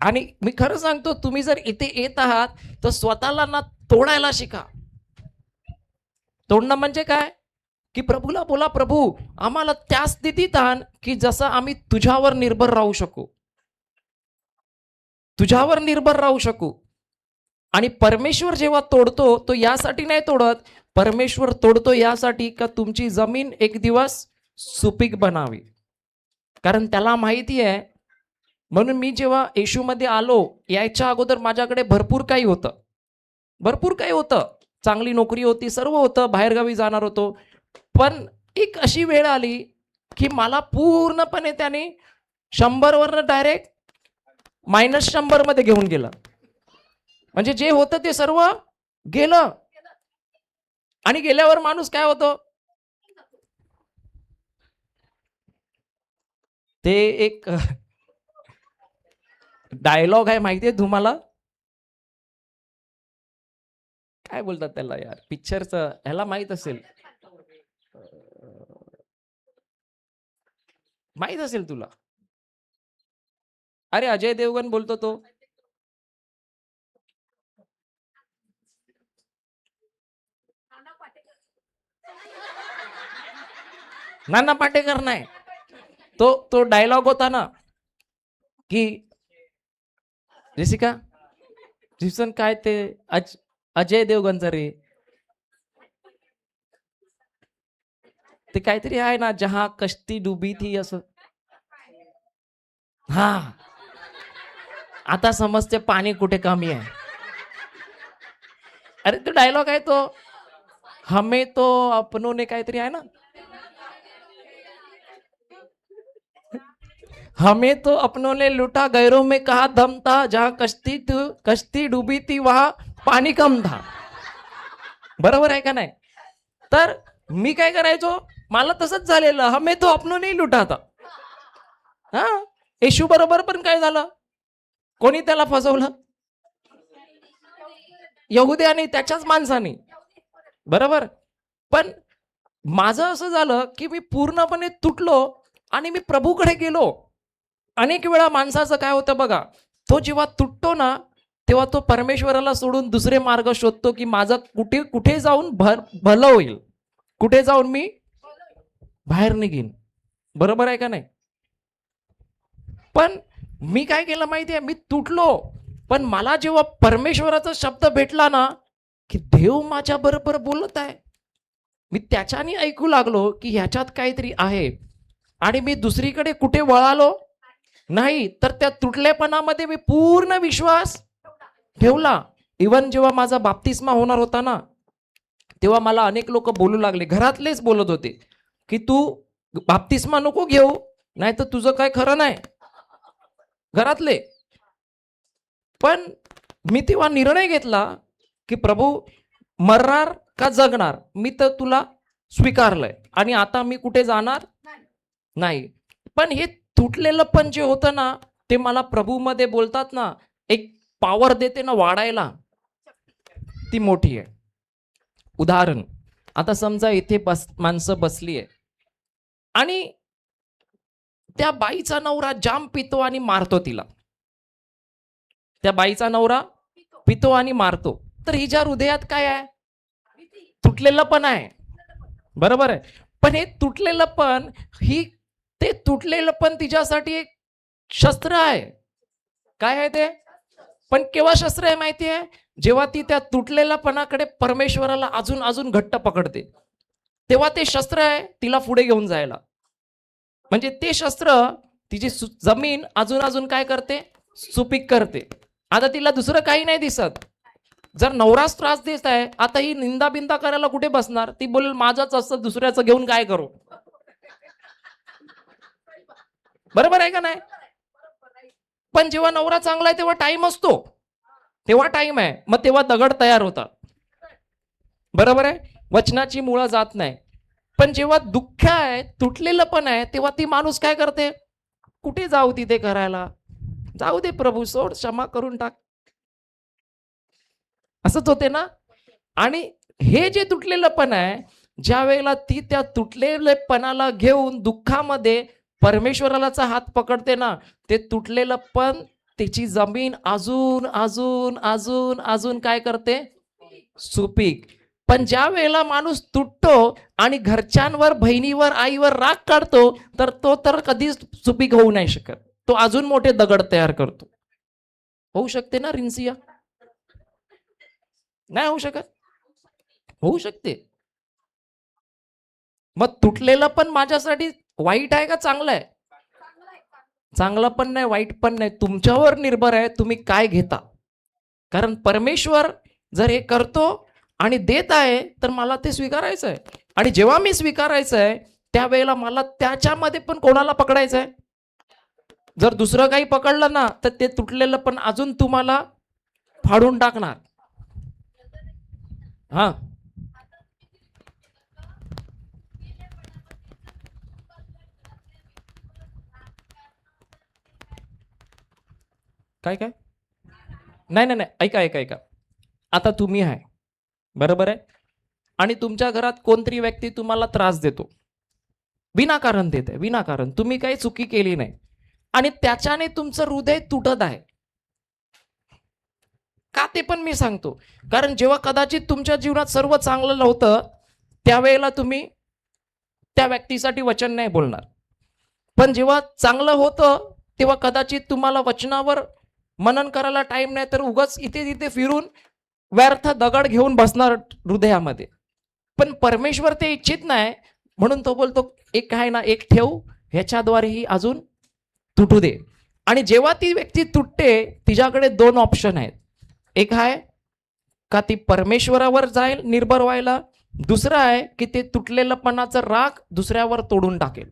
आणि मी खरं सांगतो, तुम्ही जर इथे येत आहात तर स्वतःला ना तोडायला शिका. तोडणं म्हणजे काय? की प्रभूला बोला, प्रभू आम्हाला त्या स्थितीत आण की जसं आम्ही तुझ्यावर निर्भर राहू शकू, तुझ्यावर निर्भर राहू शकू. आणि परमेश्वर जेव्हा तोडतो तो यासाठी नाही तोडत, परमेश्वर तोडतो यासाठी का तुमची जमीन एक दिवस सुपीक बनावी. कारण त्याला माहिती आहे. म्हणून मी जेव्हा येशूमध्ये आलो, यायच्या अगोदर माझ्याकडे भरपूर काही होतं, चांगली नोकरी होती, सर्व होतं, बाहेरगावी जाणार होतो. पण एक अशी वेळ आली की मला पूर्णपणे त्याने 100 वरनं डायरेक्ट -100 मध्ये घेऊन गेलं. म्हणजे जे होतं ते सर्व गेलं. आणि गेल्यावर माणूस काय होतो? ते एक डायलॉग आहे माहितीये तुम्हाला? काय बोलतात त्याला यार, पिक्चरचं, ह्याला माहित असेल, माहित असेल तुला. अरे अजय देवगण बोलतो तो. नाना पाटेकर नाही, तो डायलॉग होता ना की जेसिका जिसन काय ते अजय देवगणचं रे, ते काहीतरी आहे ना, जहा कश्ती डुबी थी असं. हा, आता समजते पाणी कुठे कमी आहे. अरे तो डायलॉग आहे तो, हमें तो अपनों ने काहीतरी आहे ना, हमें तो अपनों ने लूटा, गैरों में कहा दम था, जहां कश्ती डूबी थी वहां पाणी कम था. बरोबर आहे का नाही? तर मी काय करायचो, मला तसंच झालेलं, हमें तो अपनों ने लुटा था. हा, येशू बरोबर पण काय झालं, कोणी त्याला फसवलं? यहुद्याने, त्याच्याच माणसाने. बरोबर. पण माझं असं झालं की मी पूर्णपणे तुटलो आणि मी प्रभूकडे गेलो. अनेक वेळा माणसाचं काय होतं बघा, तो जेव्हा तुटतो ना, तेव्हा तो परमेश्वराला सोडून दुसरे मार्ग शोधतो की माझं कुठे कुठे जाऊन भलं होईल, कुठे जाऊन मी बाहेर निघीन. बरोबर आहे का नाही? पण मी काय केलं माहितीये, मी तुटलो, पण मला जेव्हा परमेश्वराचा शब्द भेटला ना, की देव माझ्या बरोबर बोलत आहे, मी त्याच्याने ऐकू लागलो की ह्याच्यात काहीतरी आहे, आणि मी दुसरीकडे कुठे वळालो नाही, तर त्या तुटलेपणामध्ये मी पूर्ण विश्वास ठेवला. इवन जेव्हा माझा बाप्तिस्मा होणार होता ना, तेव्हा मला अनेक लोक बोलू लागले, घरातलेच बोलत होते की तू बाप्तिस्मा नको घेऊ, नाही तर तुझं काय खरं नाही, घरातले. पण मी तेव्हा निर्णय घेतला की प्रभू, मरणार का जगणार, मी तर तुला स्वीकारलंय आणि आता मी कुठे जाणार नाही. पण हे तुटलेलं पण जे होतं ना, ते मला प्रभूमध्ये बोलतात ना, एक पॉवर देते ना वाढायला, ती मोठी आहे. उदाहरण, आता समजा इथे माणसं बसली आहे आणि त्या बाईचा नवरा जाम पितो आणि मारतो तिला. त्या बाईचा नवरा पितो आणि मारतो, तर हिच्या हृदयात काय आहे, तुटलेलं पण आहे. बरोबर आहे. पण हे तुटलेलं पण, ते तुटलेलं पण तिच्यासाठी एक शस्त्र आहे. काय आहे ते? पण केव्हा शस्त्र आहे माहिती आहे? जेव्हा ती त्या तुटलेल्यापणाकडे परमेश्वराला अजून अजून घट्ट पकडते, तेव्हा ते शस्त्र आहे तिला पुढे घेऊन जायला. म्हणजे ते शस्त्र तिची जमीन अजून अजून काय करते, सुपीक करते. आता तिला दुसरं काही नाही दिसत. जर नवराच त्रास देत आहे, आता ही निंदा बिंदा करायला कुठे बसणार? ती बोल माझंच असतं, दुसऱ्याचं घेऊन काय करू? बरोबर आहे का नाही? पण जेव्हा नवरा चांगला आहे तेव्हा टाइम असतो, तेव्हा टाइम आहे, मग तेव्हा दगड तयार होतात. बरोबर आहे. वचनाची मुळं जात नाही. पण जेव्हा दुःख आहे, तुटलेलं पण आहे, तेव्हा ती माणूस काय करते, कुठे जाऊ तिथे करायला, जाऊ दे प्रभू, सोड, क्षमा करून टाक, असंच होते ना. आणि हे जे तुटलेलं पण आहे, ज्या वेळेला ती त्या तुटलेलेपणाला घेऊन दुःखामध्ये परमेश्वराचा हात पकडते ना, ते तुटलेलं पण त्याची जमीन अजून अजून अजून अजून काय करते, सुपीक. पण ज्या वेळेला माणूस तुटतो आणि घरच्यांवर, बहिणीवर, आईवर राग काढतो, तर तो तर कधीच सुपीक होऊ नाही शकत. तो अजून मोठे दगड तयार करतो. होऊ शकते ना रिन्सिया? नाही होऊ शकत? होऊ शकते. मग तुटलेलं पण माझ्यासाठी वाईट आहे का चांगलं आहे? चांगलं पण नाही, वाईट पण नाही. तुमच्यावर निर्भर आहे तुम्ही काय घेता. कारण परमेश्वर जर हे करतो आणि देत आहे, तर मला ते स्वीकारायचं आहे. आणि जेव्हा मी स्वीकारायचं आहे, त्यावेळेला मला त्याच्यामध्ये पण कोणाला पकडायचं आहे? जर दुसरं काही पकडलं ना, तर ते तुटलेलं पण अजून तुम्हाला फाडून टाकणार. हा, काय काय नाही नाही नाही, ऐका ऐका ऐका. आता तुम्ही आहे, बरोबर आहे, आणि तुमच्या घरात कोणतरी व्यक्ती तुम्हाला त्रास देतो, विनाकारण देत आहे, विनाकारण, तुम्ही काही चुकी केली नाही, आणि त्याच्याने तुमचं हृदय तुटत आहे. का ते पण मी सांगतो. कारण जेव्हा कदाचित तुमच्या जीवनात सर्व चांगलं नव्हतं, त्यावेळेला तुम्ही त्या व्यक्तीसाठी वचन नाही बोलणार. पण जेव्हा चांगलं होतं तेव्हा कदाचित तुम्हाला वचनावर मनन करायला टाइम नाही, तर उगाच इथे तिथे फिरून व्यर्थ दगड घेऊन बसणार हृदयामध्ये. पण परमेश्वर ते इच्छित नाही, म्हणून तो बोलतो एक आहे ना, एक ठेव, ह्याच्याद्वारेही अजून तुटू दे. आणि जेव्हा ती व्यक्ती तुटते, तिच्याकडे दोन ऑप्शन आहेत. एक आहे का ती परमेश्वरावर जाईल निर्भर व्हायला, दुसरं आहे की ते तुटलेलंपणाचं राग दुसऱ्यावर तोडून टाकेल.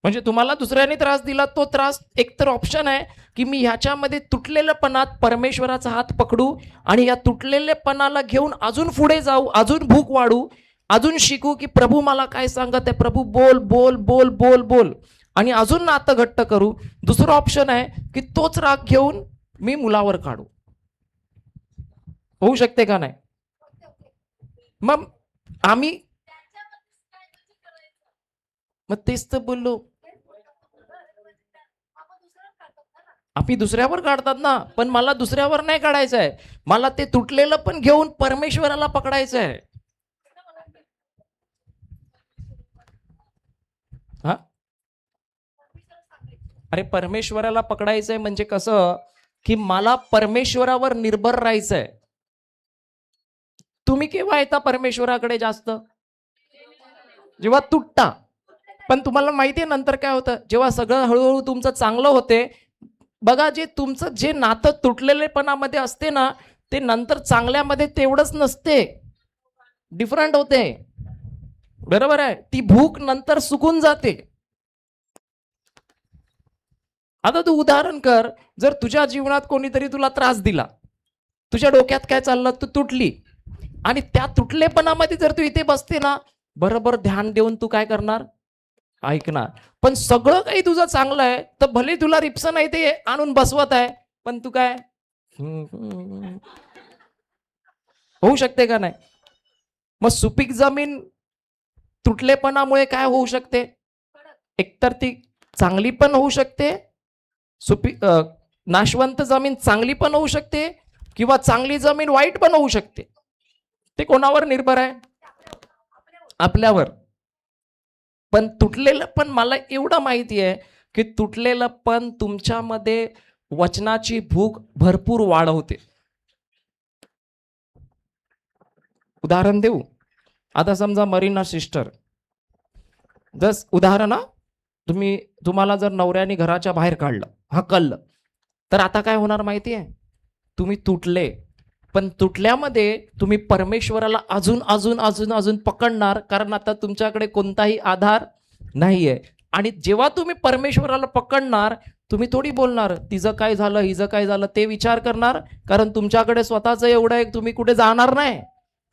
म्हणजे तुम्हाला दुसऱ्याने त्रास दिला, तो त्रास एकतर ऑप्शन आहे की मी ह्याच्यामध्ये तुटलेल्यापणात परमेश्वराचा हात पकडू आणि या तुटलेलेपणाला घेऊन अजून पुढे जाऊ, अजून भूक वाढू, अजून शिकू की प्रभू मला काय सांगत आहे, प्रभू बोल बोल बोल बोल बोल, आणि अजून नातं घट्ट करू. दुसरं ऑप्शन आहे की तोच राग घेऊन मी मुलावर काढू. होऊ शकते का नाही? मग आम्ही मग तेच तर बोललो, आम्ही दुसऱ्यावर काढतात ना, पण मला दुसऱ्यावर नाही काढायचं आहे, मला ते तुटलेलं पण घेऊन परमेश्वराला पकडायचं आहे. हा, अरे परमेश्वराला पकडायचंय म्हणजे कसं की मला परमेश्वरावर निर्भर राहायचंय. तुम्ही केव्हा येता परमेश्वराकडे जास्त? जेव्हा तुटता. पण तुम्हाला माहितीये नंतर काय होतं, जेव्हा सगळं हळूहळू तुमचं चांगलं होते, बघा जे तुमचं जे नातं तुटलेलेपणामध्ये असते ना, ते नंतर चांगल्यामध्ये तेवढंच नसते, डिफरंट होते. बरोबर आहे, ती भूक नंतर सुकून जाते. आता तू उदाहरण कर, जर तुझ्या जीवनात कोणीतरी तुला त्रास दिला, तुझ्या डोक्यात काय चाललं, तू तुटली, आणि त्या तुटलेपणामध्ये जर तू इथे बसते ना, बरोबर ध्यान देऊन तू काय करणार, ऐकणार. पण सगळं काही तुझं चांगलं आहे, तर भले तुला रिप्सन आहे ते आणून बसवत आहे, पण तू काय होऊ शकते का नाही? मग सुपीक जमीन तुटलेपणामुळे काय होऊ शकते, एकतर ती चांगली पण होऊ शकते, नाशवंत जमीन चांगली पण होऊ शकते, किंवा चांगली जमीन वाईट पण होऊ शकते. ते कोणावर निर्भर आहे? आपल्यावर. पण तुटलेलं पण मला एवढं माहिती आहे की तुटलेलं पण तुमच्यामध्ये वचनाची भूक भरपूर वाढवते. उदाहरण देऊ, आता समजा मरीना सिस्टर, जस उदाहरण, तुम्हाला जर नवऱ्याने घराच्या बाहेर काढलं, हकललं, तर आता काय होणार माहिती आहे, तुम्ही तुटले, पण तुटल्यामध्ये तुम्ही परमेश्वराला अजून अजून अजून अजून पकडणार, कारण आता तुमच्याकडे कोणताही आधार नाहीये. आणि जेव्हा तुम्ही परमेश्वराला पकडणार, तुम्ही थोडी बोलणार तिचं काय झालं, हिचं काय झालं, ते विचार करणार, कारण तुमच्याकडे स्वतःचं एवढं आहे, तुम्ही कुठे जाणार नाही.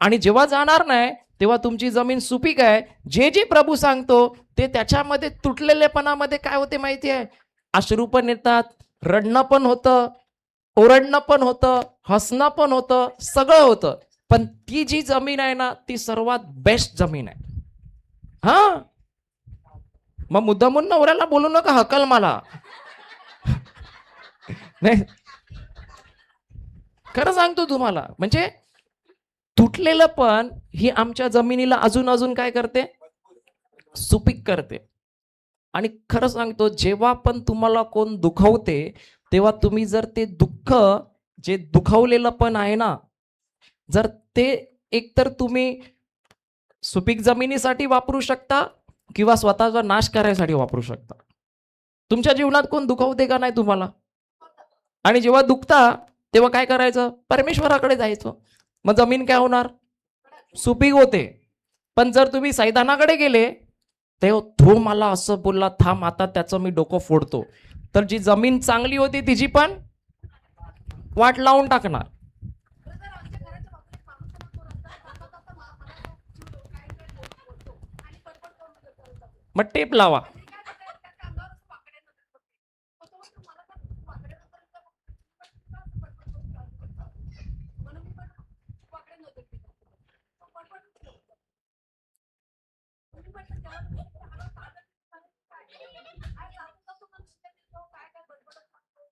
आणि जेव्हा जाणार नाही तेव्हा तुमची जमीन सुपीक आहे. जे जे प्रभू सांगतो ते त्याच्यामध्ये तुटलेलेपणामध्ये काय होते माहिती आहे, अश्रू पण येतात, रडणं पण होतं, ओरडणं पण होतं, हसणं पण होतं, सगळं होतं. पण ती जी जमीन आहे ना, ती सर्वात बेस्ट जमीन आहे. हा, मग मुद्दामून नवऱ्याला बोलू नका हकल मला. नाही, खरं सांगतो तुम्हाला, म्हणजे तुटलेलं पण ही आमच्या जमिनीला अजून अजून काय करते, सुपीक करते. आणि खरं सांगतो, जेव्हा पण तुम्हाला कोण दुखवते, तेव्हा तुम्ही जर ते दुःख, जे दुखवलेलं पण आहे ना, जर ते एकतर तुम्ही सुपीक जमिनीसाठी वापरू शकता किंवा स्वतःचा नाश करायसाठी वापरू शकता. तुमच्या जीवनात कोण दुखवते का नाही तुम्हाला? आणि जेव्हा दुखता तेव्हा काय करायचं, परमेश्वराकडे जायचं. मग जमीन काय होणार, सुपीक होते. पण जर तुम्ही सैतानाकडे गेले, तेव्हा तो मला असं बोलला, थांब आता त्याचं मी डोकं फोडतो, तर जी जमीन चांगली होती तिची पण वाट लावून टाकणार. मग टेप लावा.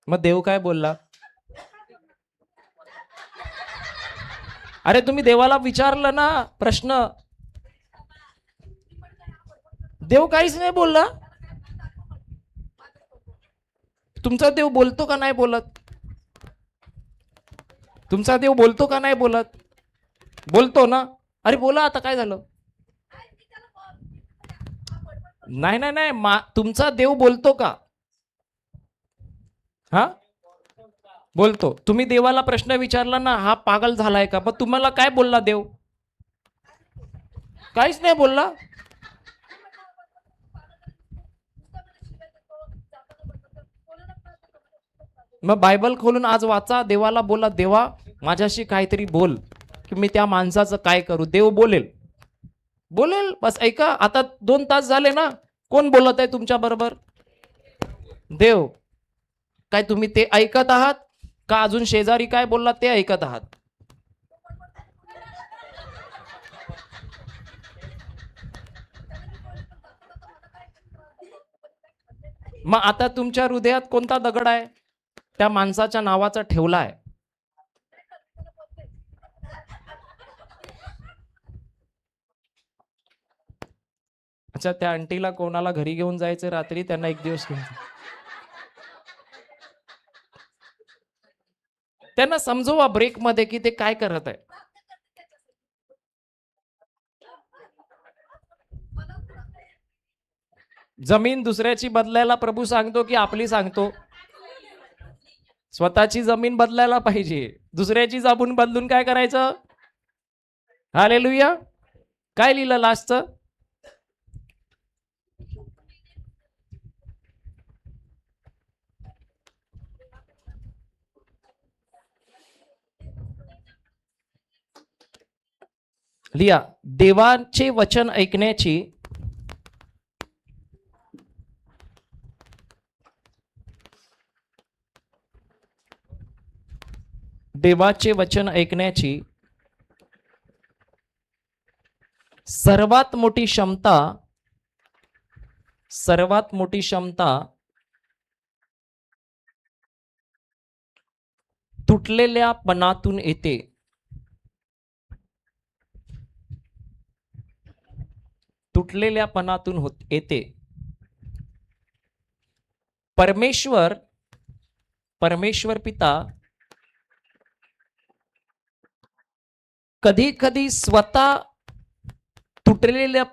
मग देव काय बोलला? अरे तुम्ही देवाला विचारलं ना प्रश्न, देव काहीच नाही बोलला. तुमचा देव बोलतो का नाही बोलत? तुमचा देव बोलतो का नाही बोलत? बोलतो ना. अरे बोला आता, काय झालं? नाही नाही नाही, तुमचा देव बोलतो का? हा बोलतो. तुम्ही देवाला प्रश्न विचारला ना, हा पागल झालाय का? पण तुम्हाला काय बोलला देव? काहीच नाही बोलला. मग बायबल खोलून आज वाचा, देवाला बोला, देवा माझ्याशी काहीतरी बोल की मी त्या माणसाचं काय करू. देव बोलेल, बोलेल. बस ऐका. आता 2 तास झाले ना, कोण बोलत आहे तुमच्या बरोबर? देव. काय तुम्ही ते ऐकत आहात का अजून शेजारी काय बोलला ते ऐकत आहात? मग आता तुमच्या हृदयात कोणता दगड आहे? त्या माणसाच्या नावाचा ठेवला आहे. अच्छा, त्या आंटीला कोणाला घरी घेऊन जायचं रात्री, त्यांना एक दिवस घेऊन त्यांना समजवा ब्रेक मध्ये की ते काय करत आहे. जमीन दुसऱ्याची बदलायला प्रभू सांगतो की आपली सांगतो? स्वतःची जमीन बदलायला पाहिजे. दुसऱ्याची जमीन बदलून काय करायचं? हालेलुया. काय लिहिलं लास्टचं? लिहा, देवाचे वचन ऐकण्याची देवाचे वचन ऐकण्याची सर्वात मोठी क्षमता तुटलेल्या पणातून येते. तुटलेल्यापणातून येते. परमेश्वर पिता कधी कधी स्वतः तुटलेलं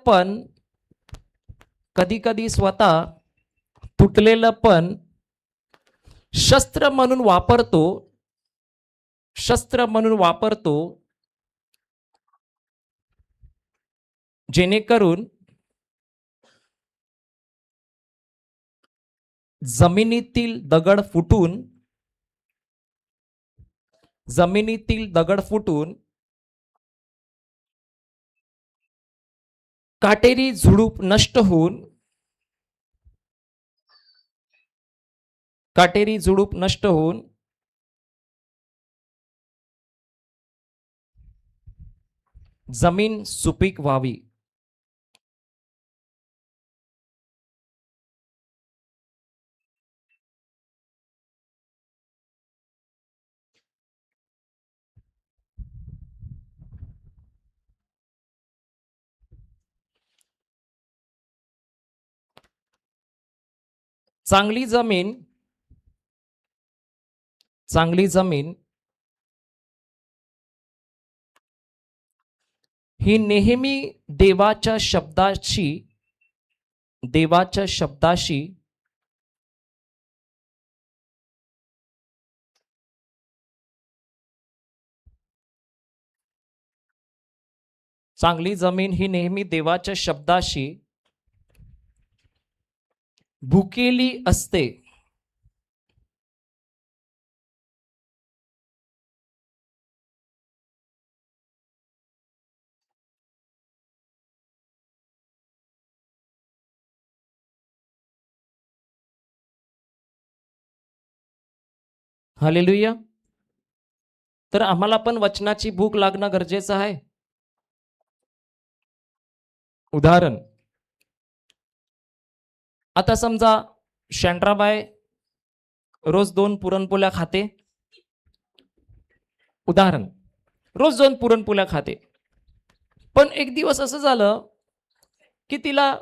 पण शस्त्र म्हणून वापरतो, जेणेकरून जमिनीतील दगड फुटून काटेरी झुडूप नष्ट होऊन जमीन सुपीक व्हावी. चांगली जमीन ही नेहमी देवाच्या शब्दाशी चांगली जमीन ही नेहमी देवाच्या शब्दाशी भुकेली असते. हालेलुया. तर आम्हाला पण वचनाची भूक लागणं गरजेचं आहे. उदाहरण, आता समजा शँड्राबाई रोज 2 पुरणपोळ्या खाते, उदाहरण, रोज 2 पुरणपोळ्या खाते. पण एक दिवस असं झालं की तिला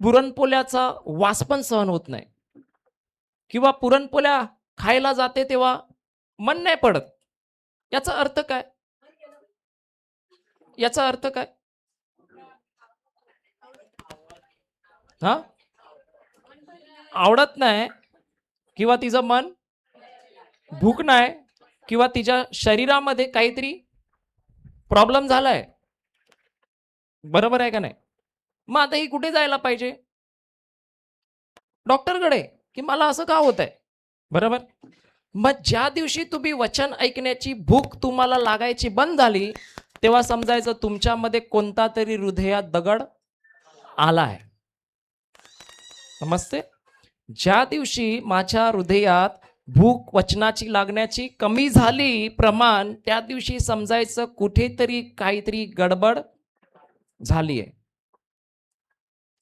पुरणपोळ्याचा वास पण सहन होत नाही, किंवा पुरणपोळ्या खायला जाते तेव्हा मन नाही पडत. याचा अर्थ काय? याचा अर्थ काय? हा, आवडत नाही, किंवा तिचं मन, भूक नाही, किंवा तिच्या शरीरामध्ये काहीतरी प्रॉब्लेम झालाय. बरोबर आहे का नाही? मग आता ही कुठे जायला पाहिजे? डॉक्टरकडे, की मला असं का होत आहे. बरोबर. मग ज्या दिवशी तुम्ही वचन ऐकण्याची भूक तुम्हाला लागायची बंद झाली, तेव्हा समजायचं तुमच्यामध्ये कोणता तरी हृदयात दगड आलाय. समजते? ज्या दिवशी माझ्या हृदयात भूक वचनाची लागण्याची कमी झाली प्रमाण, त्या दिवशी समजायचं कुठेतरी काहीतरी गडबड झाली आहे.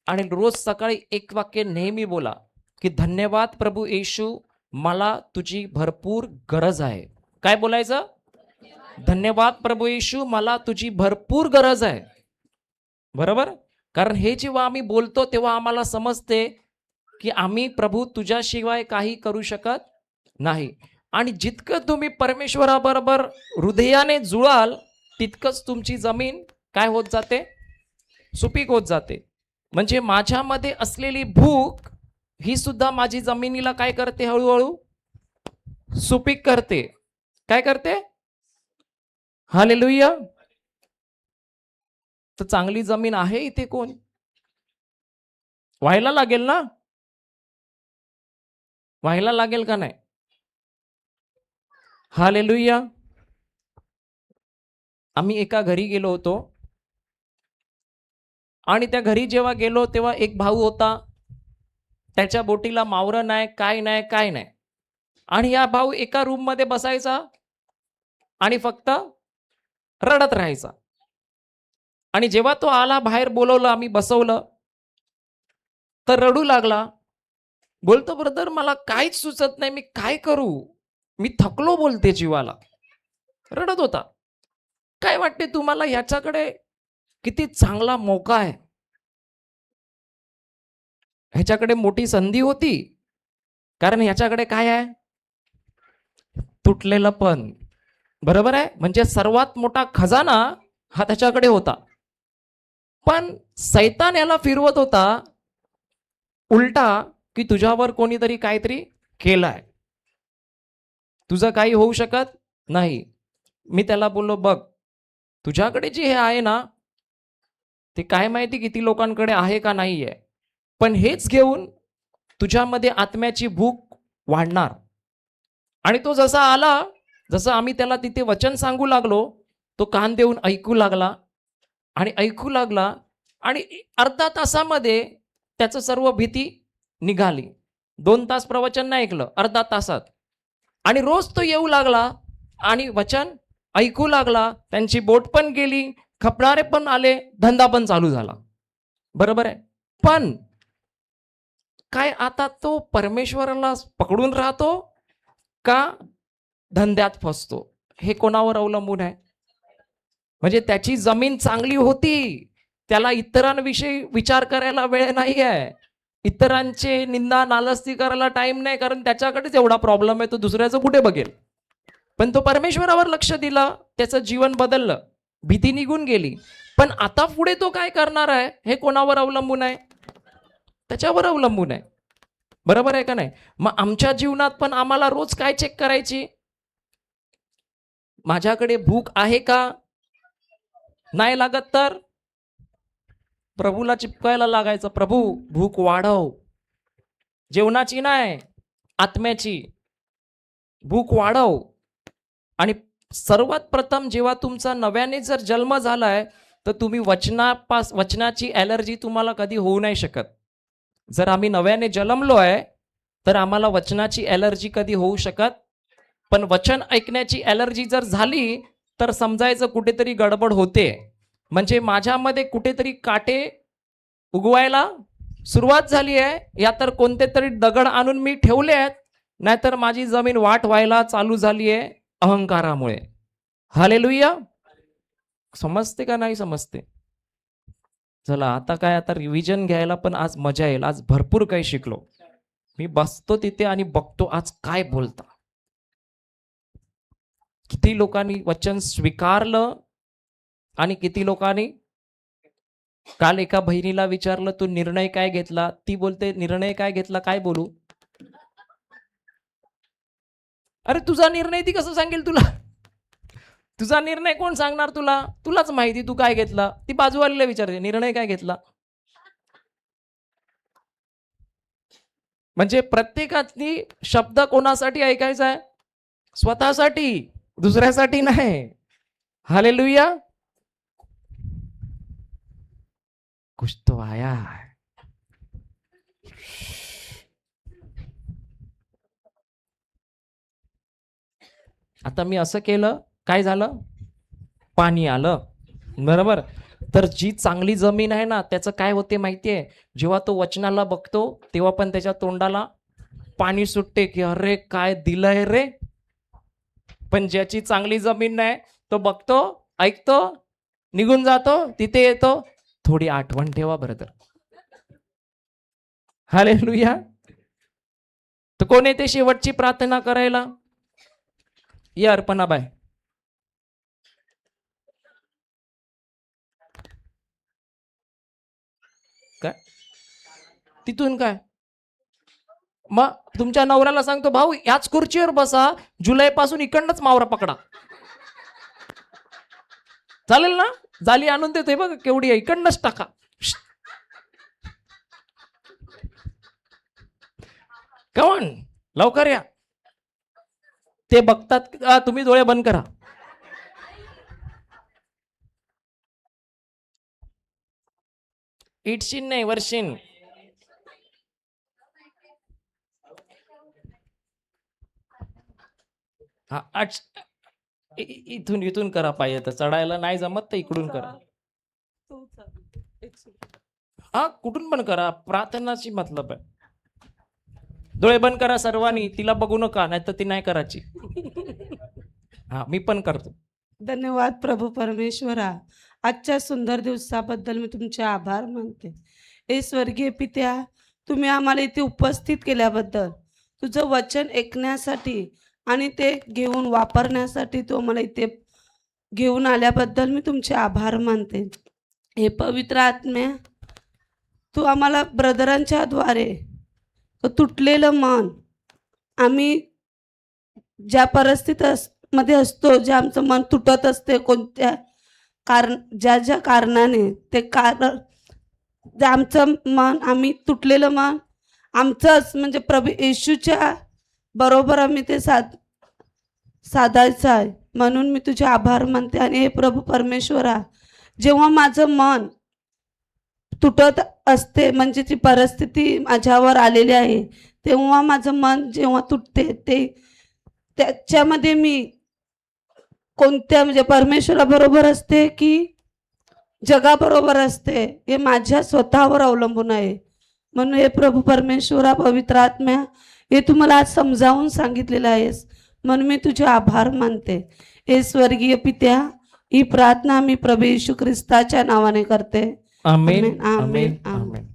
आणि रोज सकाळी एक वाक्य नेहमी बोला की धन्यवाद प्रभू येशू, मला तुझी भरपूर गरज आहे. काय बोलायचं? धन्यवाद प्रभू येशू, मला तुझी भरपूर गरज आहे. बरोबर. कारण हे जेव्हा आम्ही बोलतो तेव्हा आम्हाला समजते की आम्ही प्रभू तुझ्याशिवाय काही करू शकत नाही. आणि जितकं तुम्ही परमेश्वराबरोबर हृदयाने जुळाल, तितकंच तुमची जमीन काय होत जाते? सुपीक होत जाते. म्हणजे माझ्यामध्ये असलेली भूक ही सुद्धा माझी जमिनीला काय करते? हळूहळू सुपीक करते. काय करते? हालेलुया. तर चांगली जमीन आहे इथे कोण? व्हायला लागेल ना? व्हायला लागेल का नाही? हालेलुया. आम्ही एका घरी गेलो होतो, आणि त्या घरी जेव्हा गेलो तेव्हा एक भाऊ होता, त्याच्या बोटीला मावरं नाही, काय नाही, काय नाही. आणि या भाऊ एका रूम मध्ये बसायचा आणि फक्त रडत राहायचा. आणि जेव्हा तो आला, बाहेर बोलवलं, आम्ही बसवलं, तर रडू लागला. बोलतो, ब्रदर मला काहीच सुचत नाही, मी काय करू, मी थकलो, बोलते जीवाला. रडत होता. काय वाटते तुम्हाला? ह्याच्याकडे किती चांगला मौका आहे, ह्याच्याकडे मोठी संधी होती. कारण ह्याच्याकडे काय आहे? तुटलेलं पण. बरोबर आहे. म्हणजे सर्वात मोठा खजाना हा त्याच्याकडे होता. पण सैतान याला फिरवत होता उलटा, की तुझ्यावर कोणीतरी काहीतरी केलंय, तुझं काही होऊ शकत नाही. मी त्याला बोललो, बघ तुझ्याकडे जे हे आहे ना, ते काय माहिती किती लोकांकडे आहे का नाही आहे, पण हेच घेऊन तुझ्यामध्ये आत्म्याची भूक वाढणार. आणि तो जसा आला, जसं आम्ही त्याला तिथे वचन सांगू लागलो, तो कान देऊन ऐकू लागला आणि ऐकू लागला. आणि अर्धा तासामध्ये त्याचं सर्व भीती निघाली. 2 तास प्रवचन नाही ऐकलं, अर्धा तासात. आणि रोज तो येऊ लागला आणि वचन ऐकू लागला. त्यांची बोट पण गेली, खपणारे पण आले, धंदा पण चालू झाला. बरोबर आहे. पण काय आता तो परमेश्वराला पकडून राहतो का धंद्यात फसतो? हे कोणावर अवलंबून आहे? म्हणजे त्याची जमीन चांगली होती, त्याला इतरांविषयी विचार करायला वेळ नाही आहे, इतरांचे निंदा नालस्ती करायला टाइम नाही, कारण त्याच्याकडेच एवढा प्रॉब्लेम आहे, तो दुसऱ्याचं कुठे बघेल. पण तो परमेश्वरावर लक्ष दिलं, त्याचं जीवन बदललं, भीती निघून गेली. पण आता पुढे तो काय करणार आहे हे कोणावर अवलंबून आहे? त्याच्यावर अवलंबून आहे. बरोबर आहे का नाही? मग आमच्या जीवनात पण आम्हाला रोज काय चेक करायची? माझ्याकडे भूक आहे का? नाही लागत तर प्रभूला चिपकायला लागायचं, प्रभू भूक वाढव. जेवणाची नाही, आत्म्याची भूक वाढव. आणि सर्वात प्रथम जेव्हा तुमचा नव्याने जर जन्म झालाय, तर तुम्ही वचनाची ॲलर्जी तुम्हाला कधी होऊ नाही शकत. जर आम्ही नव्याने जन्मलो आहे तर आम्हाला वचनाची ॲलर्जी कधी होऊ शकत. पण वचन ऐकण्याची ॲलर्जी जर झाली तर समजायचं कुठेतरी गडबड होते. म्हणजे माझ्यामध्ये कुठेतरी काटे उगवायला सुरुवात झाली आहे, या तर कोणते तरी दगड आणून मी ठेवले आहेत नाहीतर माझी जमीन वाट व्हायला चालू झाली आहे अहंकारामुळे. हालेलुया. समजते का नाही समजते? चला आता काय, आता रिव्हिजन घ्यायला पण आज मजा येईल. आज भरपूर काही शिकलो. मी बसतो तिथे आणि बघतो आज काय बोलता. किती लोकांनी वचन स्वीकारलं आणि किती लोकांनी. काल एका बहिणीला विचारलं तू निर्णय काय घेतला, ती बोलते निर्णय काय घेतला काय बोलू. अरे तुझा निर्णय ती कसं सांगेल तुला? तुझा निर्णय कोण सांगणार तुला? तुलाच माहिती तू काय घेतला. ती बाजूवालीला विचारते निर्णय काय घेतला. म्हणजे प्रत्येकाची शब्द कोणासाठी ऐकायचा आहे? स्वतःसाठी, दुसऱ्यासाठी नाही. हालेलुया. कुछ तो आया है. आता मी असं केलं, काय झालं? पाणी आलं. बरोबर. तर जी चांगली जमीन आहे ना, त्याचं काय होते माहितीये? जेव्हा तो वचनाला बघतो तेव्हा पण त्याच्या तोंडाला पाणी सुटते की अरे काय दिलंय रे. पण ज्याची चांगली जमीन नाही, तो बघतो, ऐकतो, निघून जातो, तिथे येतो, थोडी आठवण ठेवा ब्रदर. हालेलुया. तर कोण येते शेवटची प्रार्थना करायला? या अर्पणाबाई. काय तिथून काय? मग तुमच्या नवऱ्याला सांगतो भाऊ याच खुर्चीवर बसा, जुलै पासून इकडनंच मावरा पकडा. चालेल ना? जाली आणून देतोय बघ केवढी आहे, इकडनंच टाका. कमॉन लवकर या. ते बघतात का? तुम्ही डोळे बंद करा. इटशीन नाही वर्षीन. हा इथून करा पाहिजे तर. चढायला नाही जमत तर इकडून करा. हा कुठून पण करा, प्रार्थनाची मतलब आहे. डोळे बंद करा सर्वांनी. तिला बघू नका, नाही तर ती नाही करायची. हा मी पण करतो. धन्यवाद प्रभू परमेश्वरा. आजच्या सुंदर दिवसाबद्दल मी तुमचे आभार मानते. हे स्वर्गीय पित्या, तुम्ही आम्हाला इथे उपस्थित केल्याबद्दल, तुझं वचन ऐकण्यासाठी आणि ते घेऊन वापरण्यासाठी तू आम्हाला इथे घेऊन आल्याबद्दल मी तुमचे आभार मानते. हे पवित्र आत्म्या, तू आम्हाला ब्रदरांच्या द्वारे तुटलेलं मन, आम्ही ज्या परिस्थितीमध्ये असतो, जे आमचं मन तुटत असते कोणत्या ज्या कारणाने, ते कारण आमचं मन, आम्ही तुटलेलं मन आमचंच म्हणजे प्रभू येशूच्या बरोबर आम्ही ते साधायचं आहे. म्हणून मी तुझे आभार मानते. आणि हे प्रभू परमेश्वरा, जेव्हा माझं मन तुटत असते, म्हणजे ती परिस्थिती माझ्यावर आलेली आहे, तेव्हा माझं मन जेव्हा तुटते, ते त्याच्यामध्ये मी कोणत्या म्हणजे परमेश्वराबरोबर असते की जगाबरोबर असते, हे माझ्या स्वतःवर अवलंबून आहे. म्हणून हे प्रभू परमेश्वरा, पवित्र आत्म्या, हे तू मला आज समजावून सांगितलेलं आहेस, म्हणून मी तुझे आभार मानते. हे स्वर्गीय पित्या, ही प्रार्थना मी प्रभू येशू ख्रिस्ताच्या नावाने करते. आमेन आमेन, आमेन आमेन. आमेन.